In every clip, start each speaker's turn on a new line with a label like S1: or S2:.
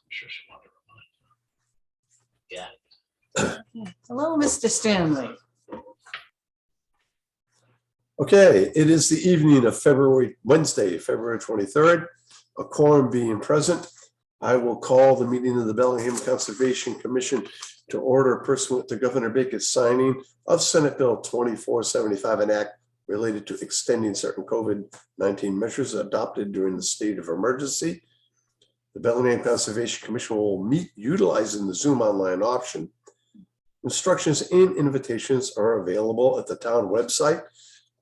S1: I'm sure she wanted to remind. Yeah.
S2: Hello, Mr. Stanley.
S3: Okay, it is the evening of Wednesday, February 23rd. A quorum being present, I will call the meeting of the Bellingham Conservation Commission to order pursuant to Governor Baker's signing of Senate Bill 2475, an act related to extending certain COVID-19 measures adopted during the state of emergency. The Bellingham Conservation Commission will meet utilizing the Zoom online option. Instructions and invitations are available at the town website,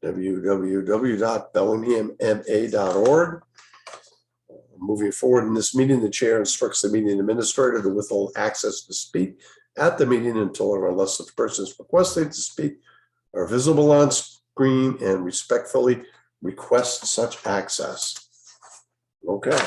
S3: www.bellinghamma.org. Moving forward in this meeting, the chair instructs the meeting administrator to withhold access to speak at the meeting until or unless such persons requested to speak are visible on screen and respectfully request such access. Okay.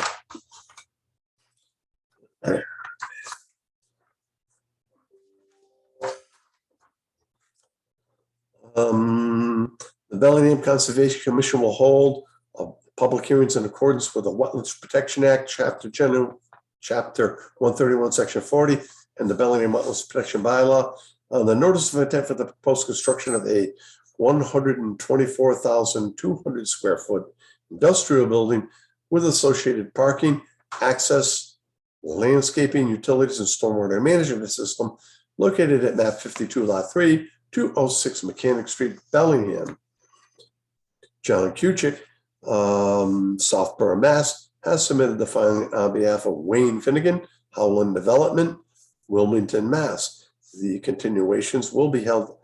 S3: The Bellingham Conservation Commission will hold public hearings in accordance with the Wetlands Protection Act, Chapter 131, Section 40, and the Bellingham Wetlands Protection Bylaw. The notice of intent for the proposed construction of a 124,200 square foot industrial building with associated parking, access, landscaping, utilities, and stormwater management system located at map 52, lot 3, 206 Mechanic Street, Bellingham. John Kuchik, Southborough, Mass, has submitted the filing on behalf of Wayne Finnegan, Howland Development, Wilmington, Mass. The continuations will be held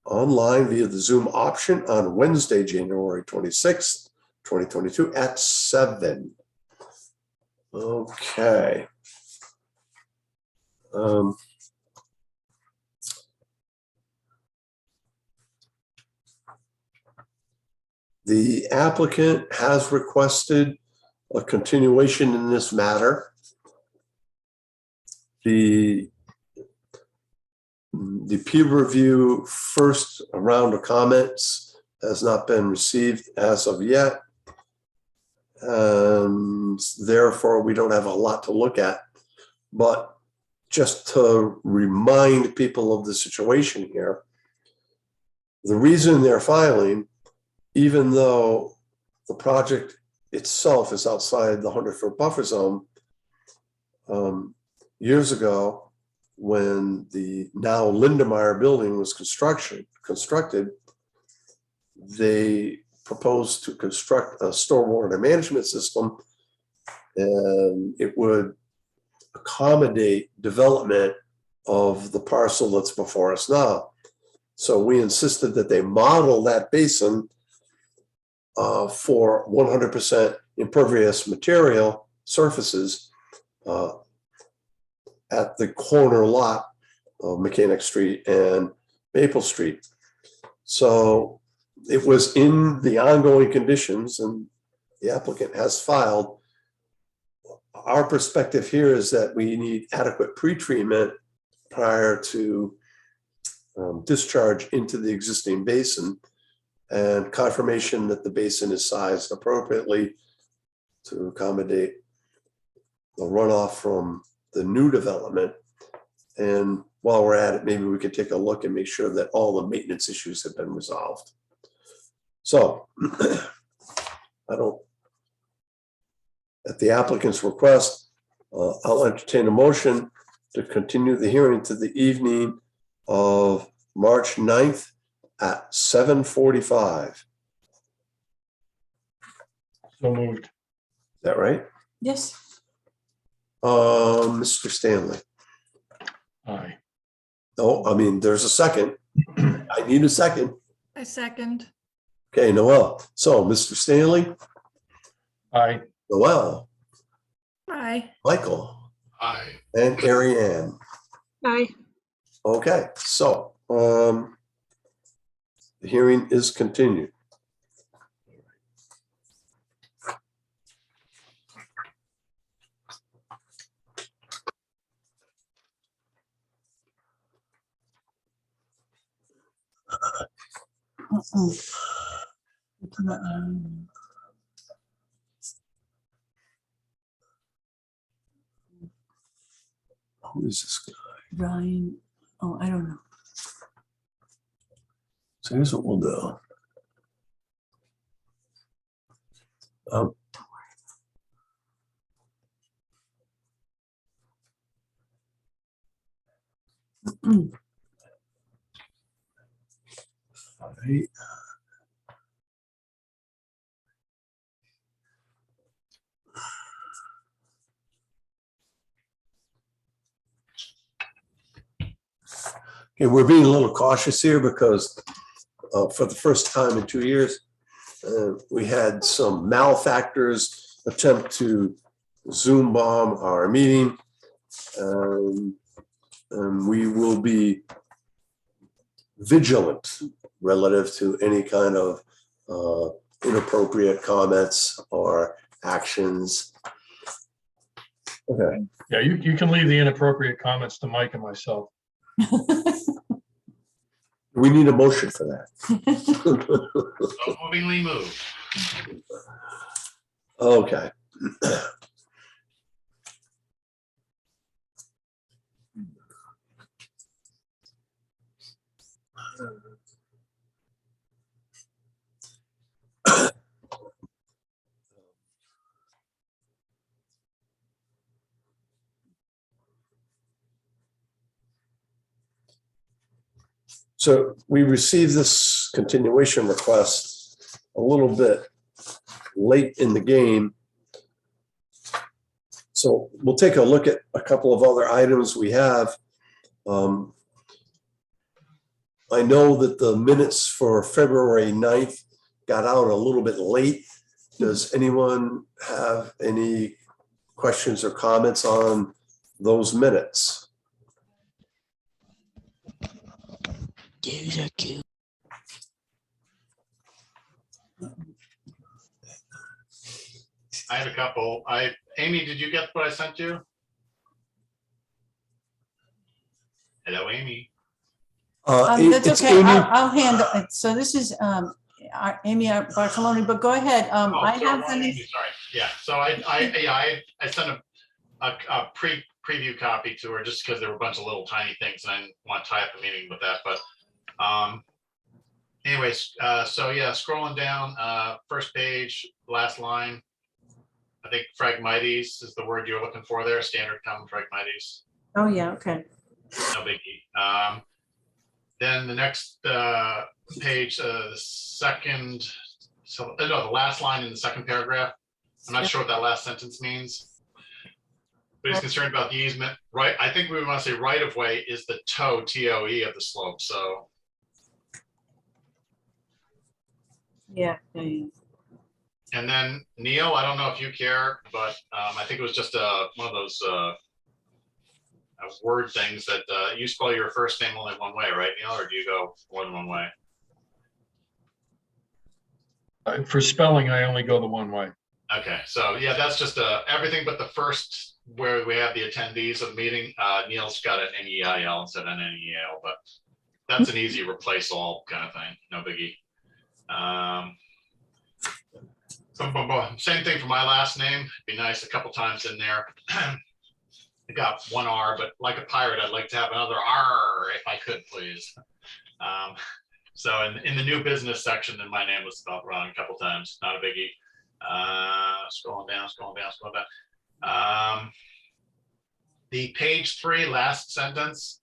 S3: online via the Zoom option on Wednesday, January 26th, 2022 at 7. Okay. The applicant has requested a continuation in this matter. The peer review first round of comments has not been received as of yet. And therefore, we don't have a lot to look at. But just to remind people of the situation here, the reason they're filing, even though the project itself is outside the 100-foot buffer zone, years ago, when the now Lindemeyer building was constructed, they proposed to construct a stormwater management system, and it would accommodate development of the parcel that's before us now. So we insisted that they model that basin for 100% impervious material surfaces at the corner lot of Mechanic Street and Maple Street. So it was in the ongoing conditions, and the applicant has filed. Our perspective here is that we need adequate pretreatment prior to discharge into the existing basin, and confirmation that the basin is sized appropriately to accommodate the runoff from the new development. And while we're at it, maybe we could take a look and make sure that all the maintenance issues have been resolved. So at the applicant's request, I'll entertain a motion to continue the hearing to the evening of March 9th at 7:45.
S1: So moved.
S3: Is that right?
S2: Yes.
S3: Mr. Stanley.
S1: Aye.
S3: No, I mean, there's a second. I need a second.
S4: I second.
S3: Okay, Noel. So Mr. Stanley,
S1: Aye.
S3: Noel,
S4: Aye.
S3: Michael,
S1: Aye.
S3: and Ariane.
S4: Aye.
S3: Okay, so the hearing is continued. Who is this guy?
S2: Ryan, oh, I don't know.
S3: So here's what we'll do. Um, right. Okay, we're being a little cautious here because for the first time in 2 years, we had some malefactors attempt to Zoom bomb our meeting. And we will be vigilant relative to any kind of inappropriate comments or actions. Okay.
S1: Yeah, you can leave the inappropriate comments to Mike and myself.
S3: We need a motion for that.
S5: So movingly moved.
S3: Okay. So we received this continuation request a little bit late in the game. So we'll take a look at a couple of other items we have. I know that the minutes for February 9th got out a little bit late. Does anyone have any questions or comments on those minutes?
S5: I had a couple. Amy, did you get what I sent you? Hello, Amy.
S2: That's
S3: It's
S2: okay.
S3: Amy.
S2: I'll handle it. So this is Amy Bartoloni, but go ahead.
S5: Oh,
S2: I
S5: sorry,
S2: have
S5: wrong
S2: some.
S5: Amy, sorry. Yeah, so I sent a preview copy to her just because there were a bunch of little tiny things and I didn't want to tie up the meeting with that. But anyways, so yeah, scrolling down, first page, last line. I think phragmites is the word you're looking for there, standard common phragmites.
S2: Oh, yeah, okay.
S5: No biggie. Then the next page, the second, so no, the last line in the second paragraph. I'm not sure what that last sentence means. But he's concerned about the easement, right? I think we want to say right of way is the toe, TOE of the slope. So
S2: Yeah.
S5: and then Neil, I don't know if you care, but I think it was just one of those word things that you spell your first name only one way, right, Neil? Or do you go more than one way?
S1: For spelling, I only go the one way.
S5: Okay, so yeah, that's just everything but the first where we have the attendees of the meeting. Neil's got an NEIL instead of an NEAL, but that's an easy replace all kind of thing, no biggie. Same thing for my last name. Be nice a couple times in there. I got one R, but like a pirate, I'd like to have another R if I could, please. So in the new business section, then my name was spelled wrong a couple times. Not a biggie. Scrolling down. The page 3 last sentence.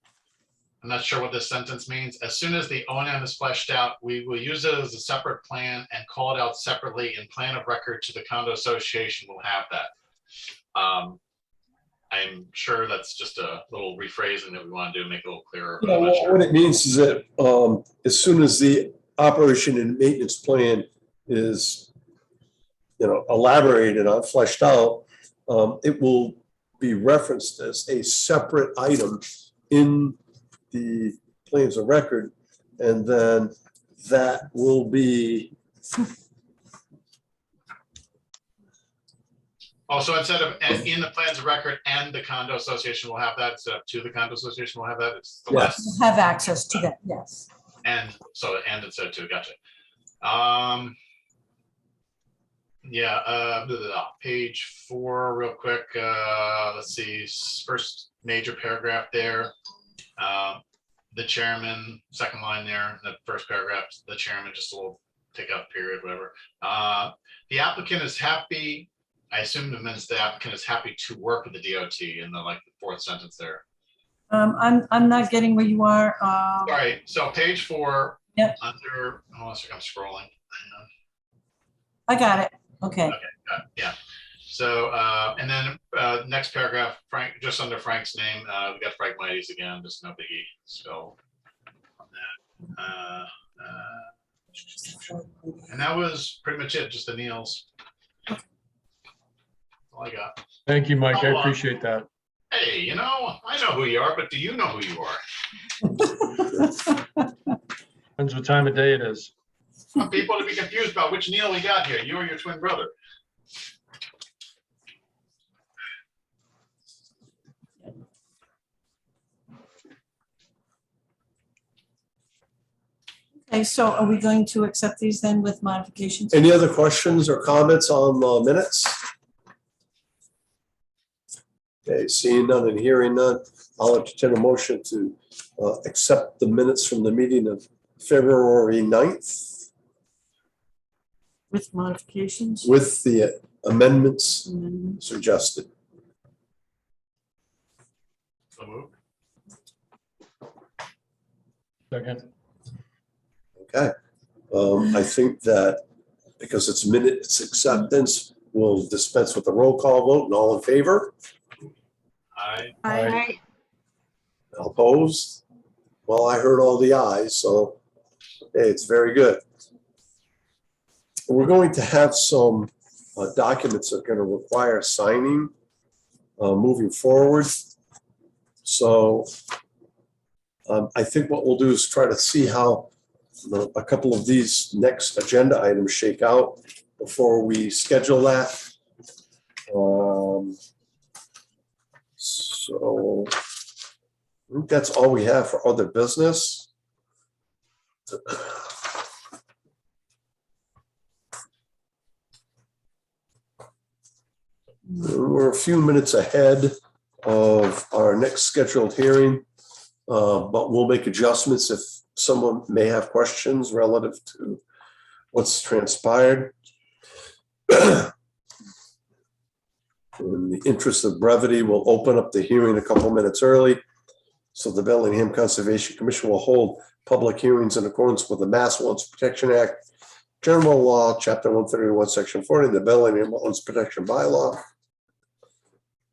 S5: I'm not sure what this sentence means. As soon as the O&M is fleshed out, we will use it as a separate plan and call it out separately in plan of record to the condo association. We'll have that. I'm sure that's just a little rephrasing that we want to do to make it a little clearer. But
S3: Yeah,
S5: I'm not
S3: well,
S5: sure.
S3: what it means is that as soon as the operation and maintenance plan is, elaborated on, fleshed out, it will be referenced as a separate item in the plans of record, and then that will be.
S5: Oh, so instead of in the plans of record and the condo association will have that, instead of to the condo association will have that, it's the
S3: Yes.
S5: last.
S2: Have access to that, yes.
S5: And so, and instead of to, gotcha. Yeah, page 4 real quick. Let's see, first major paragraph there. The chairman, second line there, the first paragraph, the chairman, just a little take out period, whatever. The applicant is happy. I assume it means the applicant is happy to work with the DOT in the like the fourth sentence there.
S2: I'm not getting where you are.
S5: All right, so page 4.
S2: Yep.
S5: Under, hold on a second, I'm scrolling. Hang on.
S2: I got it. Okay.
S5: Yeah. So, and then next paragraph, Frank, just under Frank's name, we got Frank Mighty's again, just no biggie. So, and that was pretty much it, just the Neils. That's all I got.
S1: Thank you, Mike.
S5: Oh,
S1: I appreciate that.
S5: Hey, you know, I know who you are, but do you know who you are?
S1: Depends what time of day it is.
S5: I want people to be confused about which Neil we got here, you or your twin brother.
S2: Okay, so are we going to accept these then with modifications?
S3: Any other questions or comments on the minutes? Okay, seeing none and hearing none, I'll entertain a motion to accept the minutes from the meeting of February 9th
S2: With modifications?
S3: with the amendments
S2: Amendments.
S3: suggested.
S5: So moved.
S1: Second.
S3: Okay. I think that because it's minutes acceptance, we'll dispense with the roll call vote and all in favor,
S4: Aye.
S3: opposed? Well, I heard all the ayes, so hey, it's very good. We're going to have some documents that are going to require signing moving forward. So I think what we'll do is try to see how a couple of these next agenda items shake out before we schedule that. So I think that's all we have for other business. We're a few minutes ahead of our next scheduled hearing, but we'll make adjustments if someone may have questions relative to what's transpired. In the interest of brevity, we'll open up the hearing a couple minutes early. So the Bellingham Conservation Commission will hold public hearings in accordance with the Mass Wetlands Protection Act, General Law, Chapter 131, Section 40, the Bellingham Wetlands Protection Bylaw.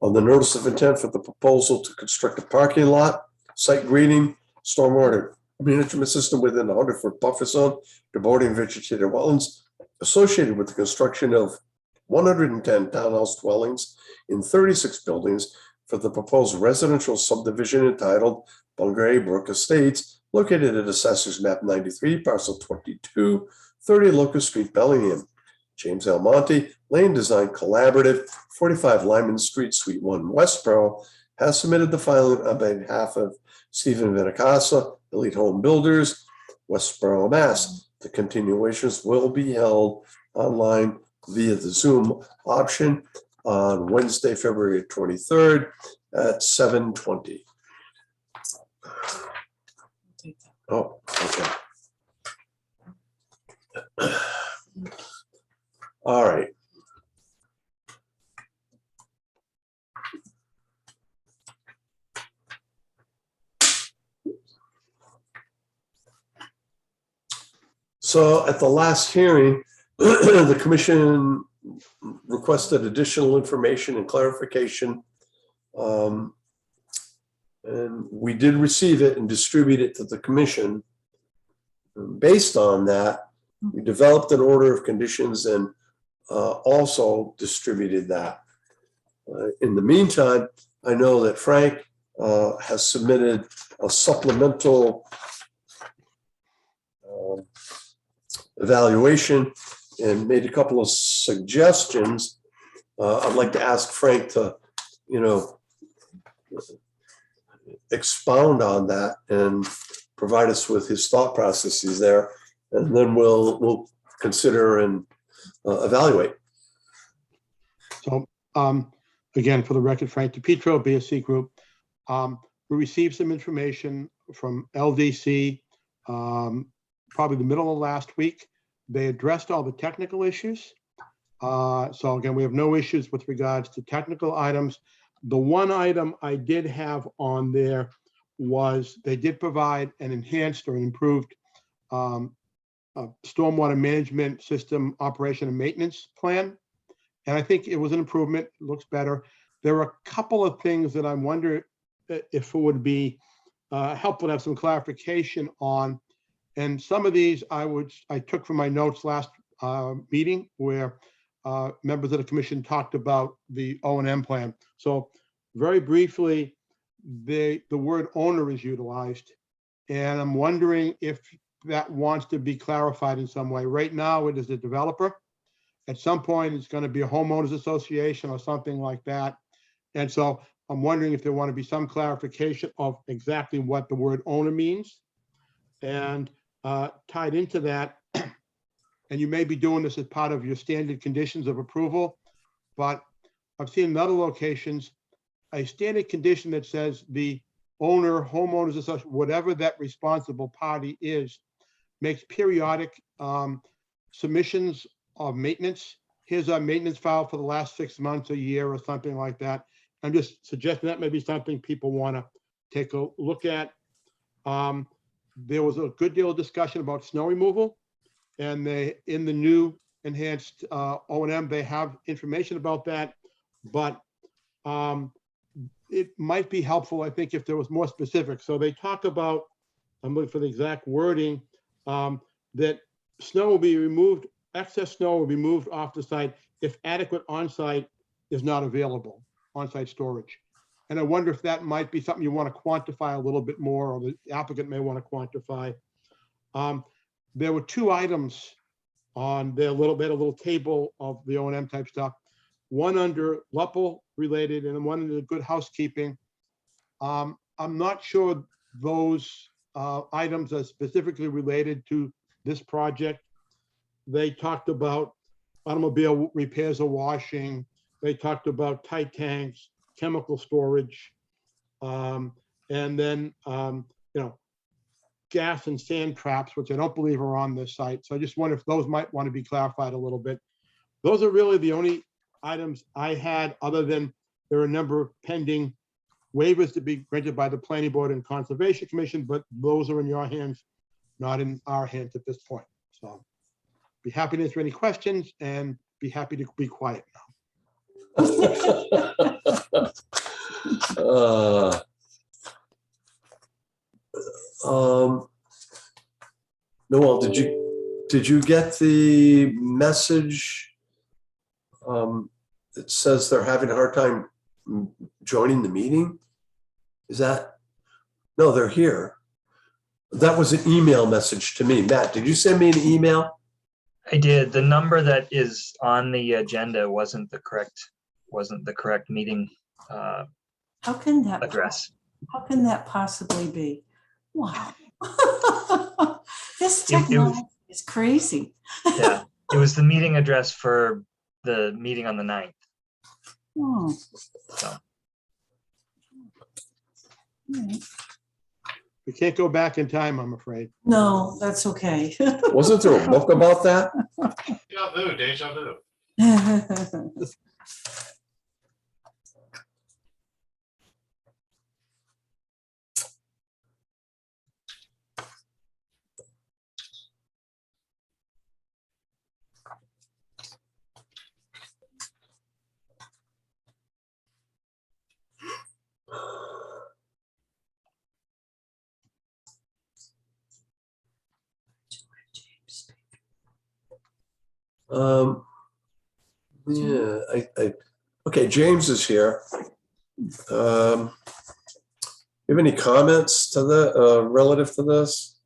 S3: On the notice of intent for the proposal to construct a parking lot, site grading, stormwater management system within the 100-foot buffer zone to bordering vegetated wetlands associated with the construction of 110 townhouse dwellings in 36 buildings for the proposed residential subdivision entitled Bungay Brook Estates, located at Assessors Map 93, Parcel 22, 30 Locust Street, Bellingham. James L. Monte, Land Design Collaborative, 45 Lyman Street, Suite 1, Westboro, has submitted the filing on behalf of Stephen Vinicasa, Elite Home Builders, Westboro, Mass. The continuations will be held online via the Zoom option on Wednesday, February 23rd at 7:20. Oh, okay. All right. So at the last hearing, the commission requested additional information and clarification. And we did receive it and distribute it to the commission. Based on that, we developed an order of conditions and also distributed that. In the meantime, I know that Frank has submitted a supplemental evaluation and made a couple of suggestions. I'd like to ask Frank to, expound on that and provide us with his thought processes there, and then we'll consider and evaluate.
S6: So again, for the record, Frank DePietro, BSC Group. We received some information from LDC, probably the middle of last week. They addressed all the technical issues. So again, we have no issues with regards to technical items. The one item I did have on there was they did provide an enhanced or an improved stormwater management system operation and maintenance plan. And I think it was an improvement, it looks better. There are a couple of things that I wonder if it would be helpful to have some clarification on. And some of these I took from my notes last meeting where members of the commission talked about the O&M plan. So very briefly, the word owner is utilized. And I'm wondering if that wants to be clarified in some way. Right now, it is the developer. At some point, it's going to be a homeowners association or something like that. And so I'm wondering if there want to be some clarification of exactly what the word owner means. And tied into that, and you may be doing this as part of your standard conditions of approval, but I've seen in other locations, a standard condition that says the owner, homeowners association, whatever that responsible party is, makes periodic submissions of maintenance. Here's our maintenance file for the last 6 months, a year, or something like that. I'm just suggesting that may be something people want to take a look at. There was a good deal of discussion about snow removal, and they, in the new enhanced O&M, they have information about that, but it might be helpful, I think, if there was more specific. So they talk about, I'm looking for the exact wording, that snow will be removed, excess snow will be moved off the site if adequate on-site is not available, on-site storage. And I wonder if that might be something you want to quantify a little bit more, or the applicant may want to quantify. There were 2 items on their little table of the O&M type stuff. One under LUPL related and one under good housekeeping. I'm not sure those items are specifically related to this project. They talked about automobile repairs or washing. They talked about tight tanks, chemical storage, and then, gas and sand traps, which I don't believe are on this site. So I just wonder if those might want to be clarified a little bit. Those are really the only items I had, other than there are a number of pending waivers to be granted by the Planning Board and Conservation Commission, but those are in your hands, not in our hands at this point. So be happy to answer any questions and be happy to be quiet now.
S3: Noel, did you get the message? It says they're having a hard time joining the meeting. Is that? No, they're here. That was an email message to me. Matt, did you send me an email?
S7: I did. The number that is on the agenda wasn't the correct meeting
S2: How can that
S7: address.
S2: How can that possibly be? Wow. This
S7: It was-
S2: technology is crazy.
S7: Yeah, it was the meeting address for the meeting on the 9th.
S2: Hmm.
S7: So
S6: We can't go back in time, I'm afraid.
S2: No, that's okay.
S3: Wasn't there a book about that?
S5: Deja vu.
S3: Yeah, okay, James is here. You have any comments to the relative to this?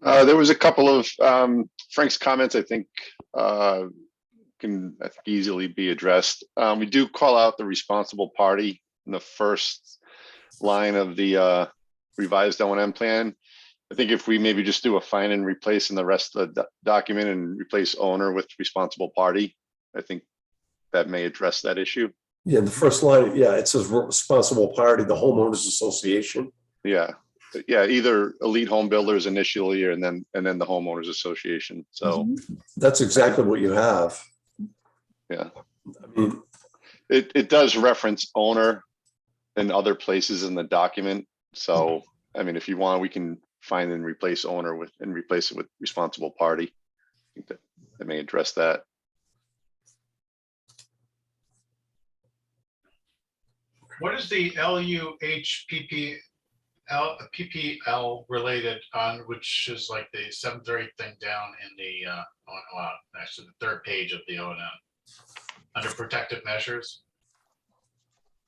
S8: There was a couple of Frank's comments, I think, can easily be addressed. We do call out the responsible party in the first line of the revised O&M plan. I think if we maybe just do a find and replace in the rest of the document and replace owner with responsible party, I think that may address that issue.
S3: Yeah, the first line, yeah, it says responsible party, the homeowners association.
S8: Yeah, yeah, either Elite Home Builders initially, and then the homeowners association. So
S3: That's exactly what you have.
S8: yeah,
S3: I mean,
S8: it does reference owner in other places in the document. So, I mean, if you want, we can find and replace owner with, and replace it with responsible party. I think that may address that.
S5: What is the LUHPP PPL related on, which is like the 7th or 8th thing down in the actually the 3rd page of the O&M under protective measures?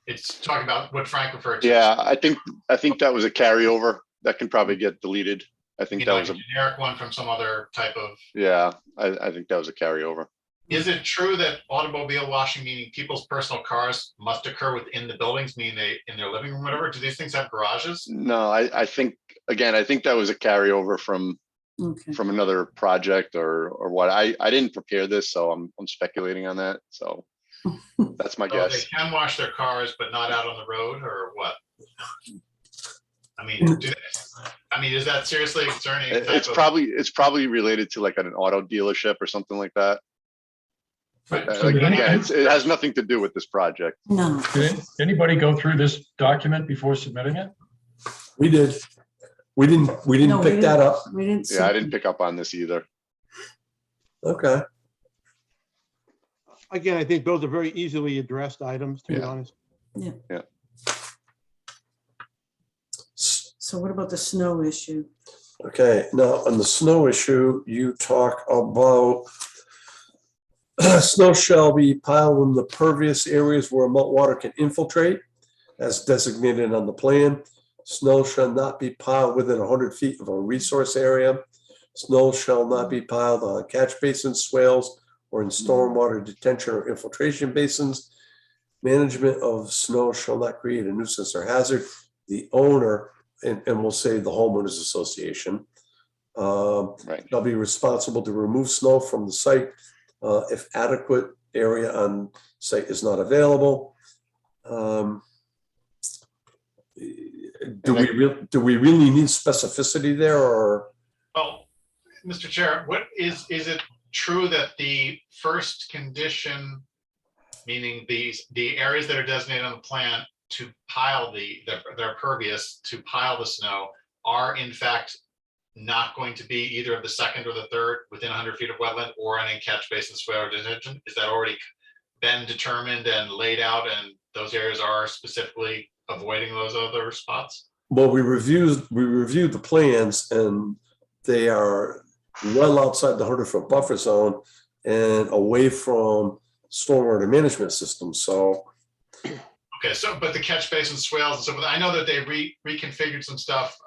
S5: It's talking about what Frank referred to.
S8: Yeah, I think that was a carryover. That can probably get deleted. I think
S5: You
S8: that
S5: know,
S8: was
S5: like a generic one from some other type of.
S8: yeah, I think that was a carryover.
S5: Is it true that automobile washing, meaning people's personal cars, must occur within the buildings, meaning they in their living room, whatever? Do these things have garages?
S8: No, I think, again, I think that was a carryover from
S2: Okay.
S8: another project or what. I didn't prepare this, so I'm speculating on that. So that's my
S5: So they
S8: guess.
S5: can wash their cars, but not out on the road, or what? I mean, is that seriously concerning?
S8: It's probably related to like an auto dealership or something like that.
S5: Right.
S1: So did
S8: Again, it has nothing to do with this project.
S2: No.
S1: Did anybody go through this document before submitting it?
S3: we did. We didn't
S2: No, we
S3: pick that up.
S2: We didn't.
S8: Yeah, I didn't pick up on this either.
S3: Okay.
S6: Again, I think those are very easily addressed items, to be
S8: Yeah.
S6: honest.
S2: So what about the snow issue?
S3: Okay, now on the snow issue, you talk about snow shall be piled in the pervious areas where meltwater can infiltrate as designated on the plan. Snow shall not be piled within 100 feet of a resource area. Snow shall not be piled on catch basins, swales, or in stormwater detention or infiltration basins. Management of snow shall not create a nuisance or hazard. The owner, and we'll say the homeowners association,
S8: Right.
S3: shall be responsible to remove snow from the site if adequate area on site is not available. Do we really need specificity there, or?
S5: Well, Mr. Chair, what is it true that the first condition, meaning the areas that are designated on the plan to pile they're pervious to pile the snow, are in fact not going to be either of the 2nd or the 3rd within 100 feet of wetland or any catch basin, swale, or detention? Is that already been determined and laid out, and those areas are specifically avoiding those other spots?
S3: Well, we reviewed the plans, and they are well outside the 100-foot buffer zone and away from stormwater management systems. So,
S5: okay, so but the catch basin, swales, and so forth, I know that they reconfigured some stuff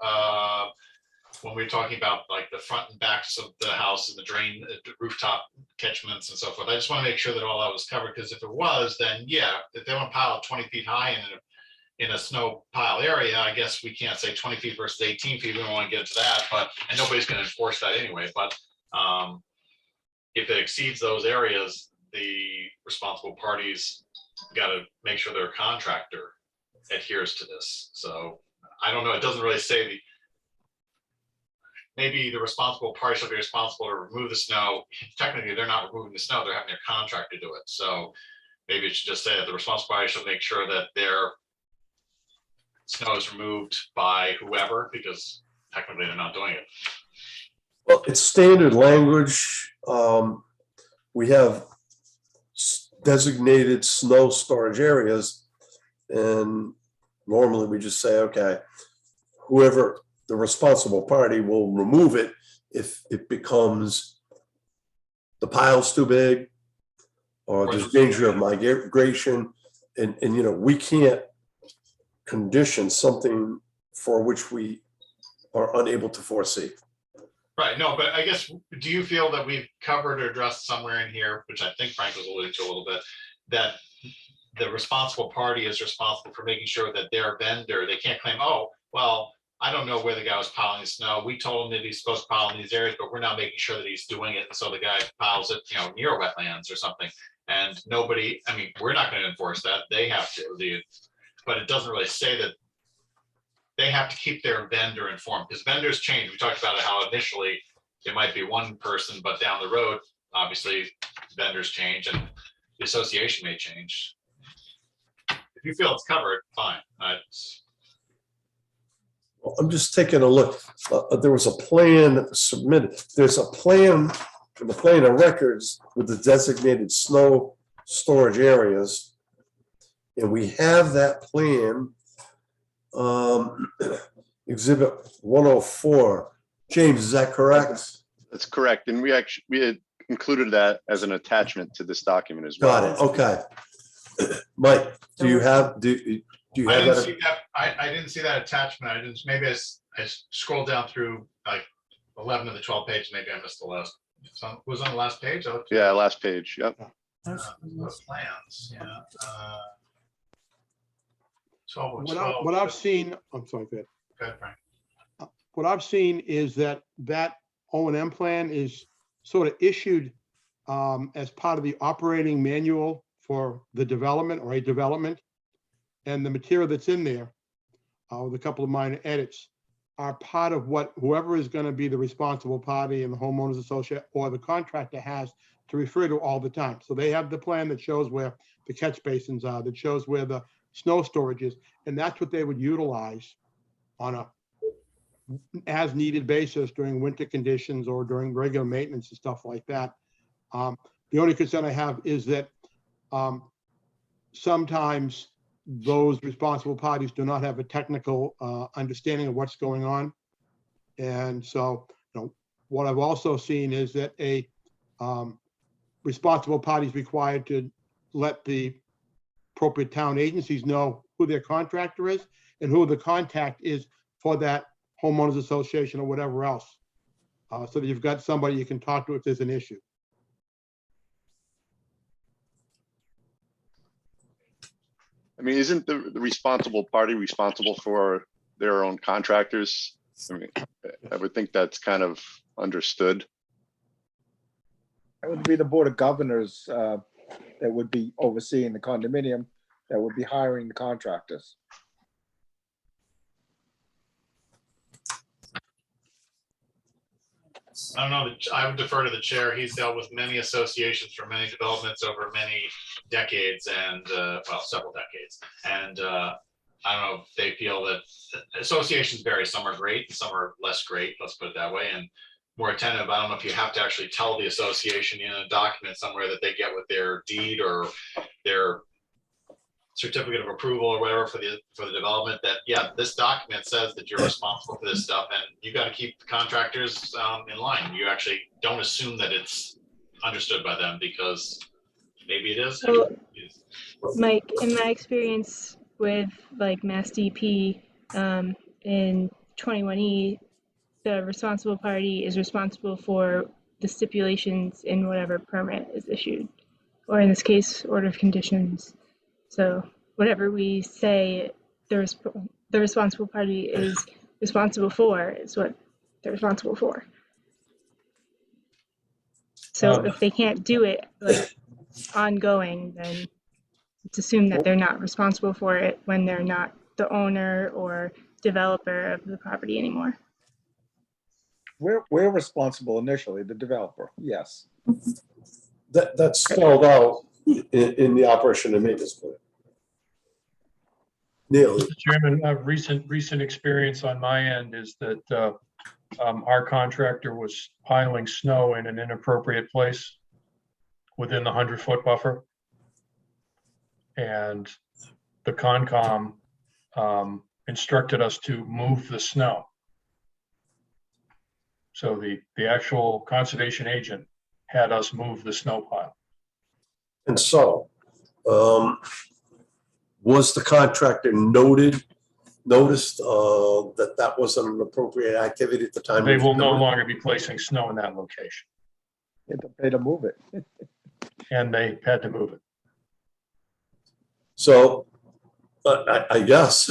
S5: when we were talking about like the front and backs of the house and the drain, the rooftop catchments and so forth. I just want to make sure that all that was covered, because if it was, then yeah, if they want to pile 20 feet high in a snow pile area, I guess we can't say 20 feet versus 18 feet. We don't want to get into that, and nobody's going to enforce that anyway. But if it exceeds those areas, the responsible parties got to make sure their contractor adheres to this. So I don't know. It doesn't really say maybe the responsible party shall be responsible to remove the snow. Technically, they're not removing the snow. They're having their contractor do it. So maybe it should just say that the responsible party shall make sure that their snow is removed by whoever, because technically they're not doing it.
S3: well, it's standard language. We have designated snow storage areas, and normally we just say, okay, whoever the responsible party will remove it if it becomes, the pile's too big, or there's danger of migration, and we can't condition something for which we are unable to foresee.
S5: Right, no, but I guess, do you feel that we've covered or addressed somewhere in here, which I think Frank was alluding to a little bit, that the responsible party is responsible for making sure that their vendor, they can't claim, oh, well, I don't know where the guy was piling the snow. We told him that he's supposed to pile in these areas, but we're now making sure that he's doing it. And so the guy piles it, near wetlands or something. And nobody, I mean, we're not gonna enforce that. They have to, but it doesn't really say that they have to keep their vendor informed, because vendors change. We talked about how initially it might be one person, but down the road, obviously, vendors change and the association may change. If you feel it's covered, fine.
S3: I'm just taking a look. There was a plan that was submitted. There's a plan for the plan of records with the designated snow storage areas. And we have that plan, exhibit 104. James, is that correct?
S8: That's correct. And we had included that as an attachment to this document as well.
S3: Got it. Okay. Mike, do you have
S5: I
S3: that?
S5: didn't see that. I didn't see that attachment. I didn't, maybe I scrolled down through like 11 of the 12 pages. Maybe I missed the last. Was on the last page?
S8: Yeah, last page. Yep.
S5: Those plans, yeah. 12 of 12.
S6: What I've seen, I'm sorry, go ahead.
S5: Go ahead, Frank.
S6: What I've seen is that O&M plan is sort of issued as part of the operating manual for the development or a development. And the material that's in there, with a couple of minor edits, are part of what whoever is going to be the responsible party in the homeowners association or the contractor has to refer to all the time. So they have the plan that shows where the catch basins are, that shows where the snow storage is, and that's what they would utilize on a as needed basis during winter conditions or during regular maintenance and stuff like that. The only concern I have is that sometimes those responsible parties do not have a technical understanding of what's going on. And so, what I've also seen is that a responsible party is required to let the appropriate town agencies know who their contractor is and who the contact is for that homeowners association or whatever else. So that you've got somebody you can talk to if there's an issue.
S8: I mean, isn't the responsible party responsible for their own contractors? I mean, I would think that's kind of understood.
S9: That would be the Board of Governors that would be overseeing the condominium, that would be hiring the contractors.
S5: I don't know. I would defer to the chair. He's dealt with many associations for many developments over many decades and, well, several decades. And I don't know if they feel that associations vary. Some are great, some are less great, let's put it that way. And more attentive, I don't know if you have to actually tell the association in a document somewhere that they get with their deed or their certificate of approval or whatever for the development, that, yeah, this document says that you're responsible for this stuff and you got to keep the contractors in line. You actually don't assume that it's understood by them because maybe it is.
S10: So, Mike, in my experience with like Mass DP in 21E, the responsible party is responsible for the stipulations in whatever permit is issued, or in this case, order of conditions. So whatever we say the responsible party is responsible for is what they're responsible for. So if they can't do it like ongoing, then it's assumed that they're not responsible for it when they're not the owner or developer of the property anymore.
S9: We're responsible initially, the developer, yes.
S3: That's spelled out in the operation and maintenance plan. Neil,
S1: Mr. Chairman, a recent experience on my end is that our contractor was piling snow in an inappropriate place within the 100-foot buffer. And the Concom instructed us to move the snow. So the actual conservation agent had us move the snow pile.
S3: and so, was the contractor noticed that wasn't an appropriate activity at the time?
S1: They will no longer be placing snow in that location,
S9: You have to pay to move it.
S1: and they had to move it.
S3: So, I guess,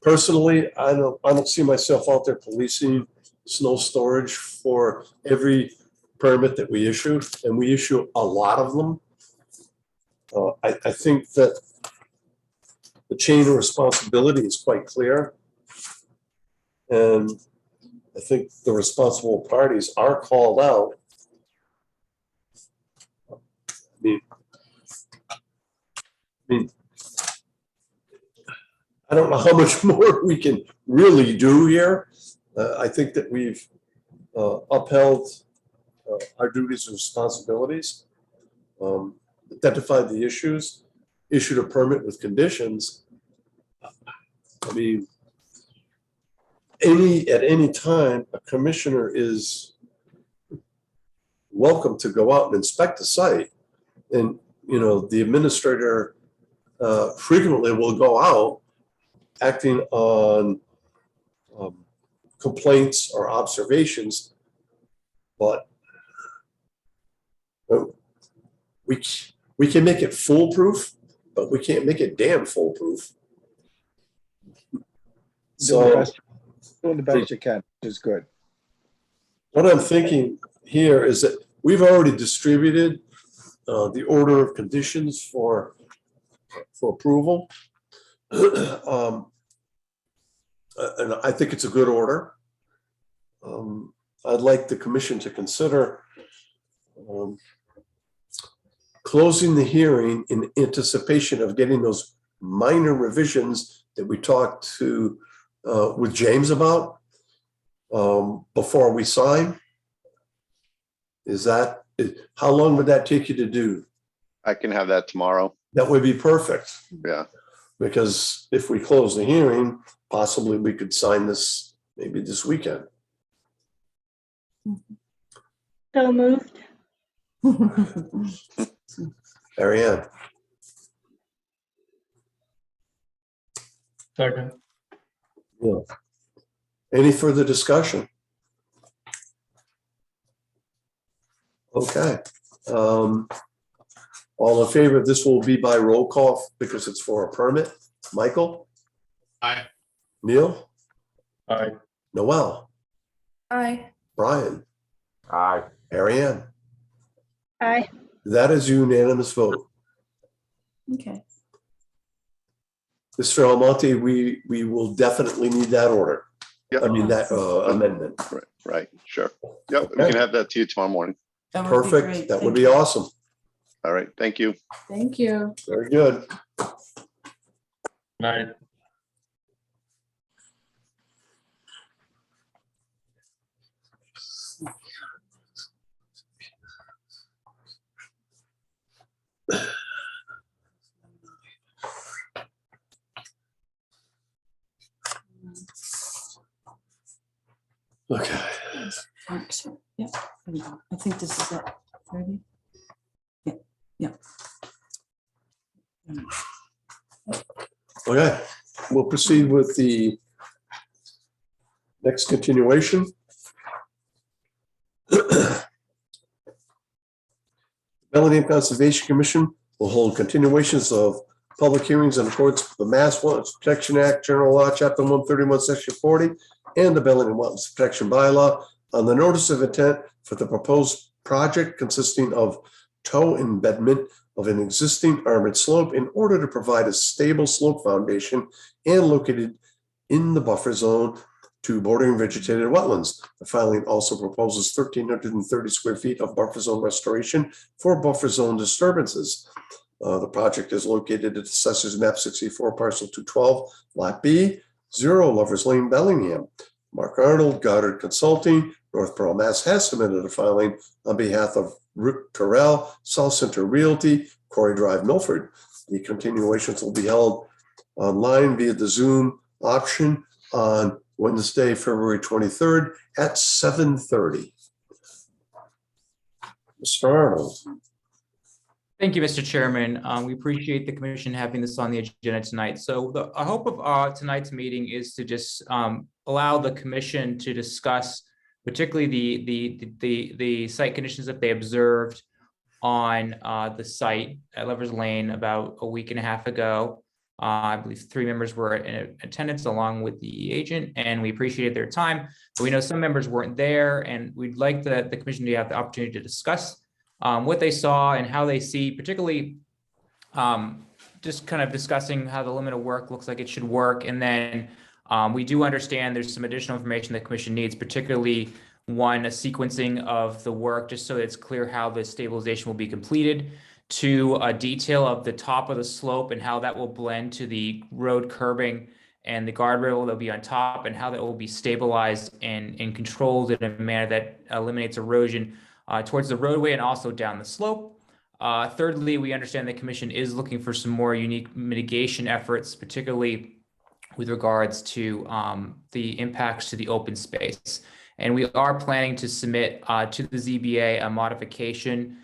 S3: personally, I don't see myself out there policing snow storage for every permit that we issue, and we issue a lot of them. I think that the chain of responsibility is quite clear. And I think the responsible parties are called out. I mean, I don't know how much more we can really do here. I think that we've upheld our duties and responsibilities, identified the issues, issued a permit with conditions. I mean, at any time, a commissioner is welcome to go out and inspect the site. And, you know, the administrator frequently will go out acting on complaints or observations, but we can make it foolproof, but we can't make it damn foolproof.
S9: Doing the best you can is good.
S3: What I'm thinking here is that we've already distributed the order of conditions for approval. And I think it's a good order. I'd like the commission to consider closing the hearing in anticipation of getting those minor revisions that we talked to with James about before we sign. How long would that take you to do?
S8: I can have that tomorrow.
S3: That would be perfect.
S8: Yeah.
S3: Because if we close the hearing, possibly we could sign this maybe this weekend.
S10: So moved.
S3: Ariane,
S1: Second.
S3: yeah. Any further discussion? Okay. All in favor, this will be by roll call because it's for a permit. Michael?
S5: Aye.
S3: Neil?
S1: Aye.
S3: Noel?
S4: Aye.
S3: Brian?
S9: Aye.
S3: Ariane?
S10: Aye.
S3: That is a unanimous vote.
S2: Okay.
S3: Mr. Almonte, we will definitely need that order.
S8: Yep.
S3: I mean, that amendment.
S8: Right. Sure. Yep. We
S3: Okay.
S8: can have that to you tomorrow morning.
S2: That would be
S3: Perfect.
S2: great.
S3: That would
S2: Thank
S3: be
S2: you.
S3: awesome.
S8: All right. Thank you.
S2: Thank you.
S3: Very good.
S1: Night.
S3: Okay.
S2: Thanks. Yeah. There we go. I think this is it. Ready? Yeah.
S3: Okay. We'll proceed with the next continuation. Bellingham Conservation Commission will hold continuations of public hearings in accordance with the Mass Wetlands Protection Act, General Law, Chapter 131, Section 40, and the Bellingham Wetlands Protection Bylaw on the notice of intent for the proposed project consisting of toe embedment of an existing armored slope in order to provide a stable slope foundation and located in the buffer zone to bordering vegetated wetlands. The filing also proposes 1,330 square feet of buffer zone restoration for buffer zone disturbances. The project is located at Assessor's Map 64, Parcel 212, Lot B, 0 Lovers Lane, Bellingham. Mark Arnold, Goddard Consulting, Northborough, Mass. has submitted a filing on behalf of Rick Terrell, South Center Realty, Corey Drive, Milford. The continuations will be held online via the Zoom option on Wednesday, February 23rd at 7:30. Mr. Arnold.
S11: Thank you, Mr. Chairman. We appreciate the commission having this on the agenda tonight. So the hope of tonight's meeting is to just allow the commission to discuss particularly the site conditions that they observed on the site at Lovers Lane about a week and a half ago. I believe 3 members were in attendance along with the agent, and we appreciated their time. But we know some members weren't there, and we'd like the commission to have the opportunity to discuss what they saw and how they see, particularly just kind of discussing how the limit of work looks like it should work. And then we do understand there's some additional information the commission needs, particularly one, a sequencing of the work, just so it's clear how the stabilization will be completed. 2, a detail of the top of the slope and how that will blend to the road curbing and the guardrail that'll be on top, and how that will be stabilized and controlled in a manner that eliminates erosion towards the roadway and also down the slope. Thirdly, we understand the commission is looking for some more unique mitigation efforts, particularly with regards to the impacts to the open space. And we are planning to submit to the ZBA a modification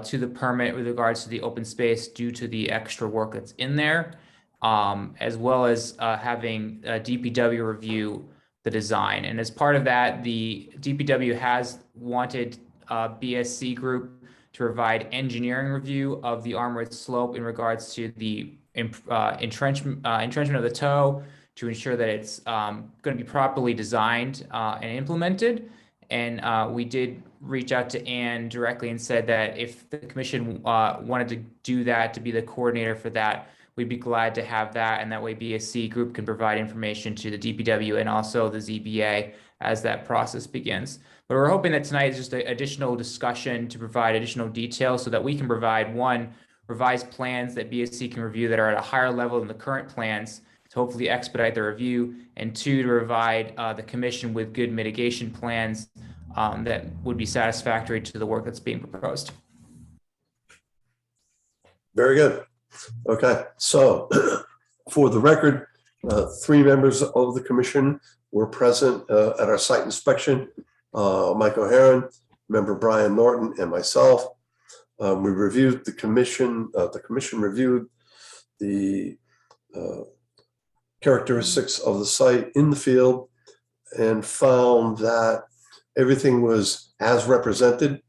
S11: to the permit with regards to the open space due to the extra work that's in there, as well as having DPW review the design. And as part of that, the DPW has wanted BSC Group to provide engineering review of the armored slope in regards to the entrenchment of the toe, to ensure that it's going to be properly designed and implemented. And we did reach out to Ann directly and said that if the commission wanted to do that, to be the coordinator for that, we'd be glad to have that. And that way BSC Group can provide information to the DPW and also the ZBA as that process begins. But we're hoping that tonight is just an additional discussion to provide additional details so that we can provide, 1, revised plans that BSC can review that are at a higher level than the current plans to hopefully expedite the review, and 2, to provide the commission with good mitigation plans that would be satisfactory to the work that's being proposed.
S3: Very good. Okay, so for the record, 3 members of the commission were present at our site inspection. Mike O'Haron, member Brian Norton, and myself. We reviewed the commission reviewed the characteristics of the site in the field and found that everything was as represented,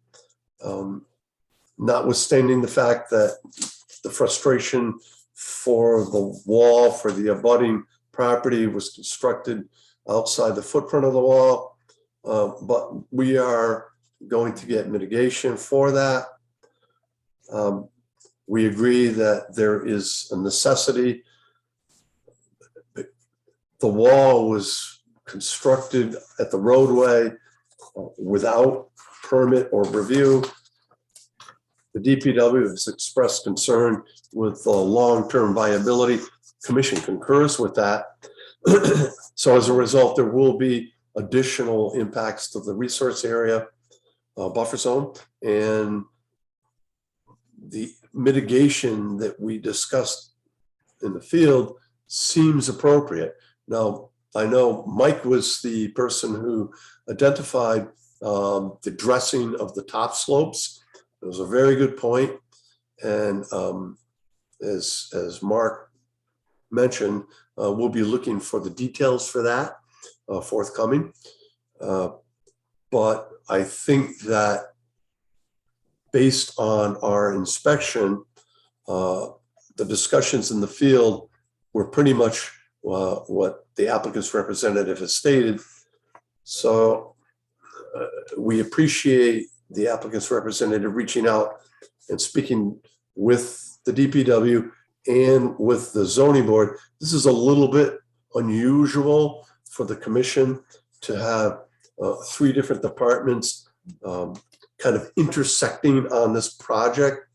S3: notwithstanding the fact that the frustration for the wall for the abutting property was constructed outside the footprint of the wall. But we are going to get mitigation for that. We agree that there is a necessity. The wall was constructed at the roadway without permit or review. The DPW has expressed concern with the long-term viability. Commission concurs with that. So as a result, there will be additional impacts to the resource area buffer zone, and the mitigation that we discussed in the field seems appropriate. Now, I know Mike was the person who identified the dressing of the top slopes. It was a very good point. And as Mark mentioned, we'll be looking for the details for that forthcoming. But I think that based on our inspection, the discussions in the field were pretty much what the applicant's representative has stated. So we appreciate the applicant's representative reaching out and speaking with the DPW and with the zoning board. This is a little bit unusual for the commission to have 3 different departments kind of intersecting on this project.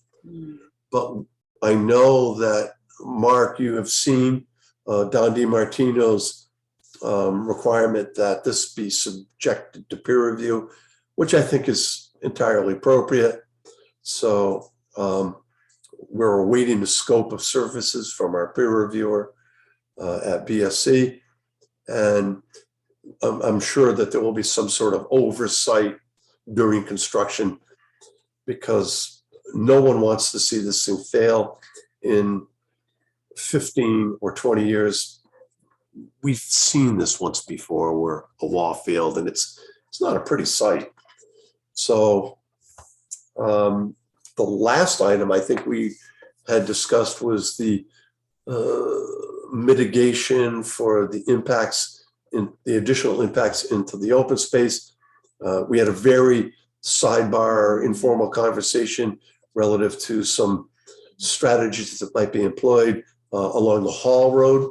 S3: But I know that, Mark, you have seen Don DiMartino's requirement that this be subjected to peer review, which I think is entirely appropriate. So we're awaiting the scope of services from our peer reviewer at BSC. And I'm sure that there will be some sort of oversight during construction, because no one wants to see this thing fail in 15 or 20 years. We've seen this once before where a wall failed, and it's not a pretty sight. So the last item I think we had discussed was the mitigation for the impacts in the additional impacts into the open space. We had a very sidebar informal conversation relative to some strategies that might be employed along the Hall Road.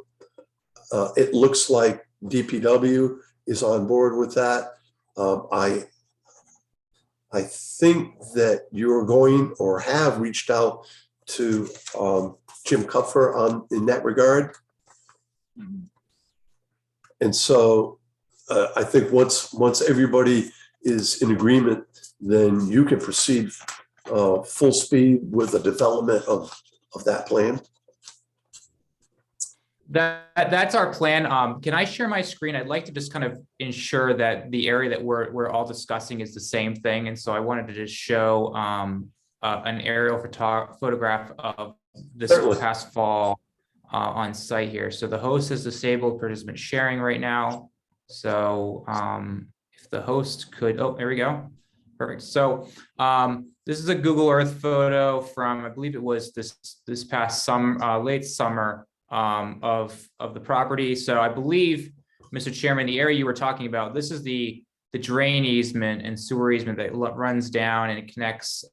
S3: It looks like DPW is on board with that. I think that you're going or have reached out to Jim Kupfer in that regard. And so I think once everybody is in agreement, then you can proceed full speed with the development of that plan.
S11: That's our plan. Can I share my screen? I'd like to just kind of ensure that the area that we're all discussing is the same thing. And so I wanted to just show an aerial photograph of this
S3: Certainly.
S11: past fall on site here. So the host has disabled participant sharing right now. So if the host could, oh, there we go. Perfect. So this is a Google Earth photo from, I believe it was this past summer, late summer of the property. So I believe, Mr. Chairman, the area you were talking about, this is the drain easement and sewer easement that runs down and it connects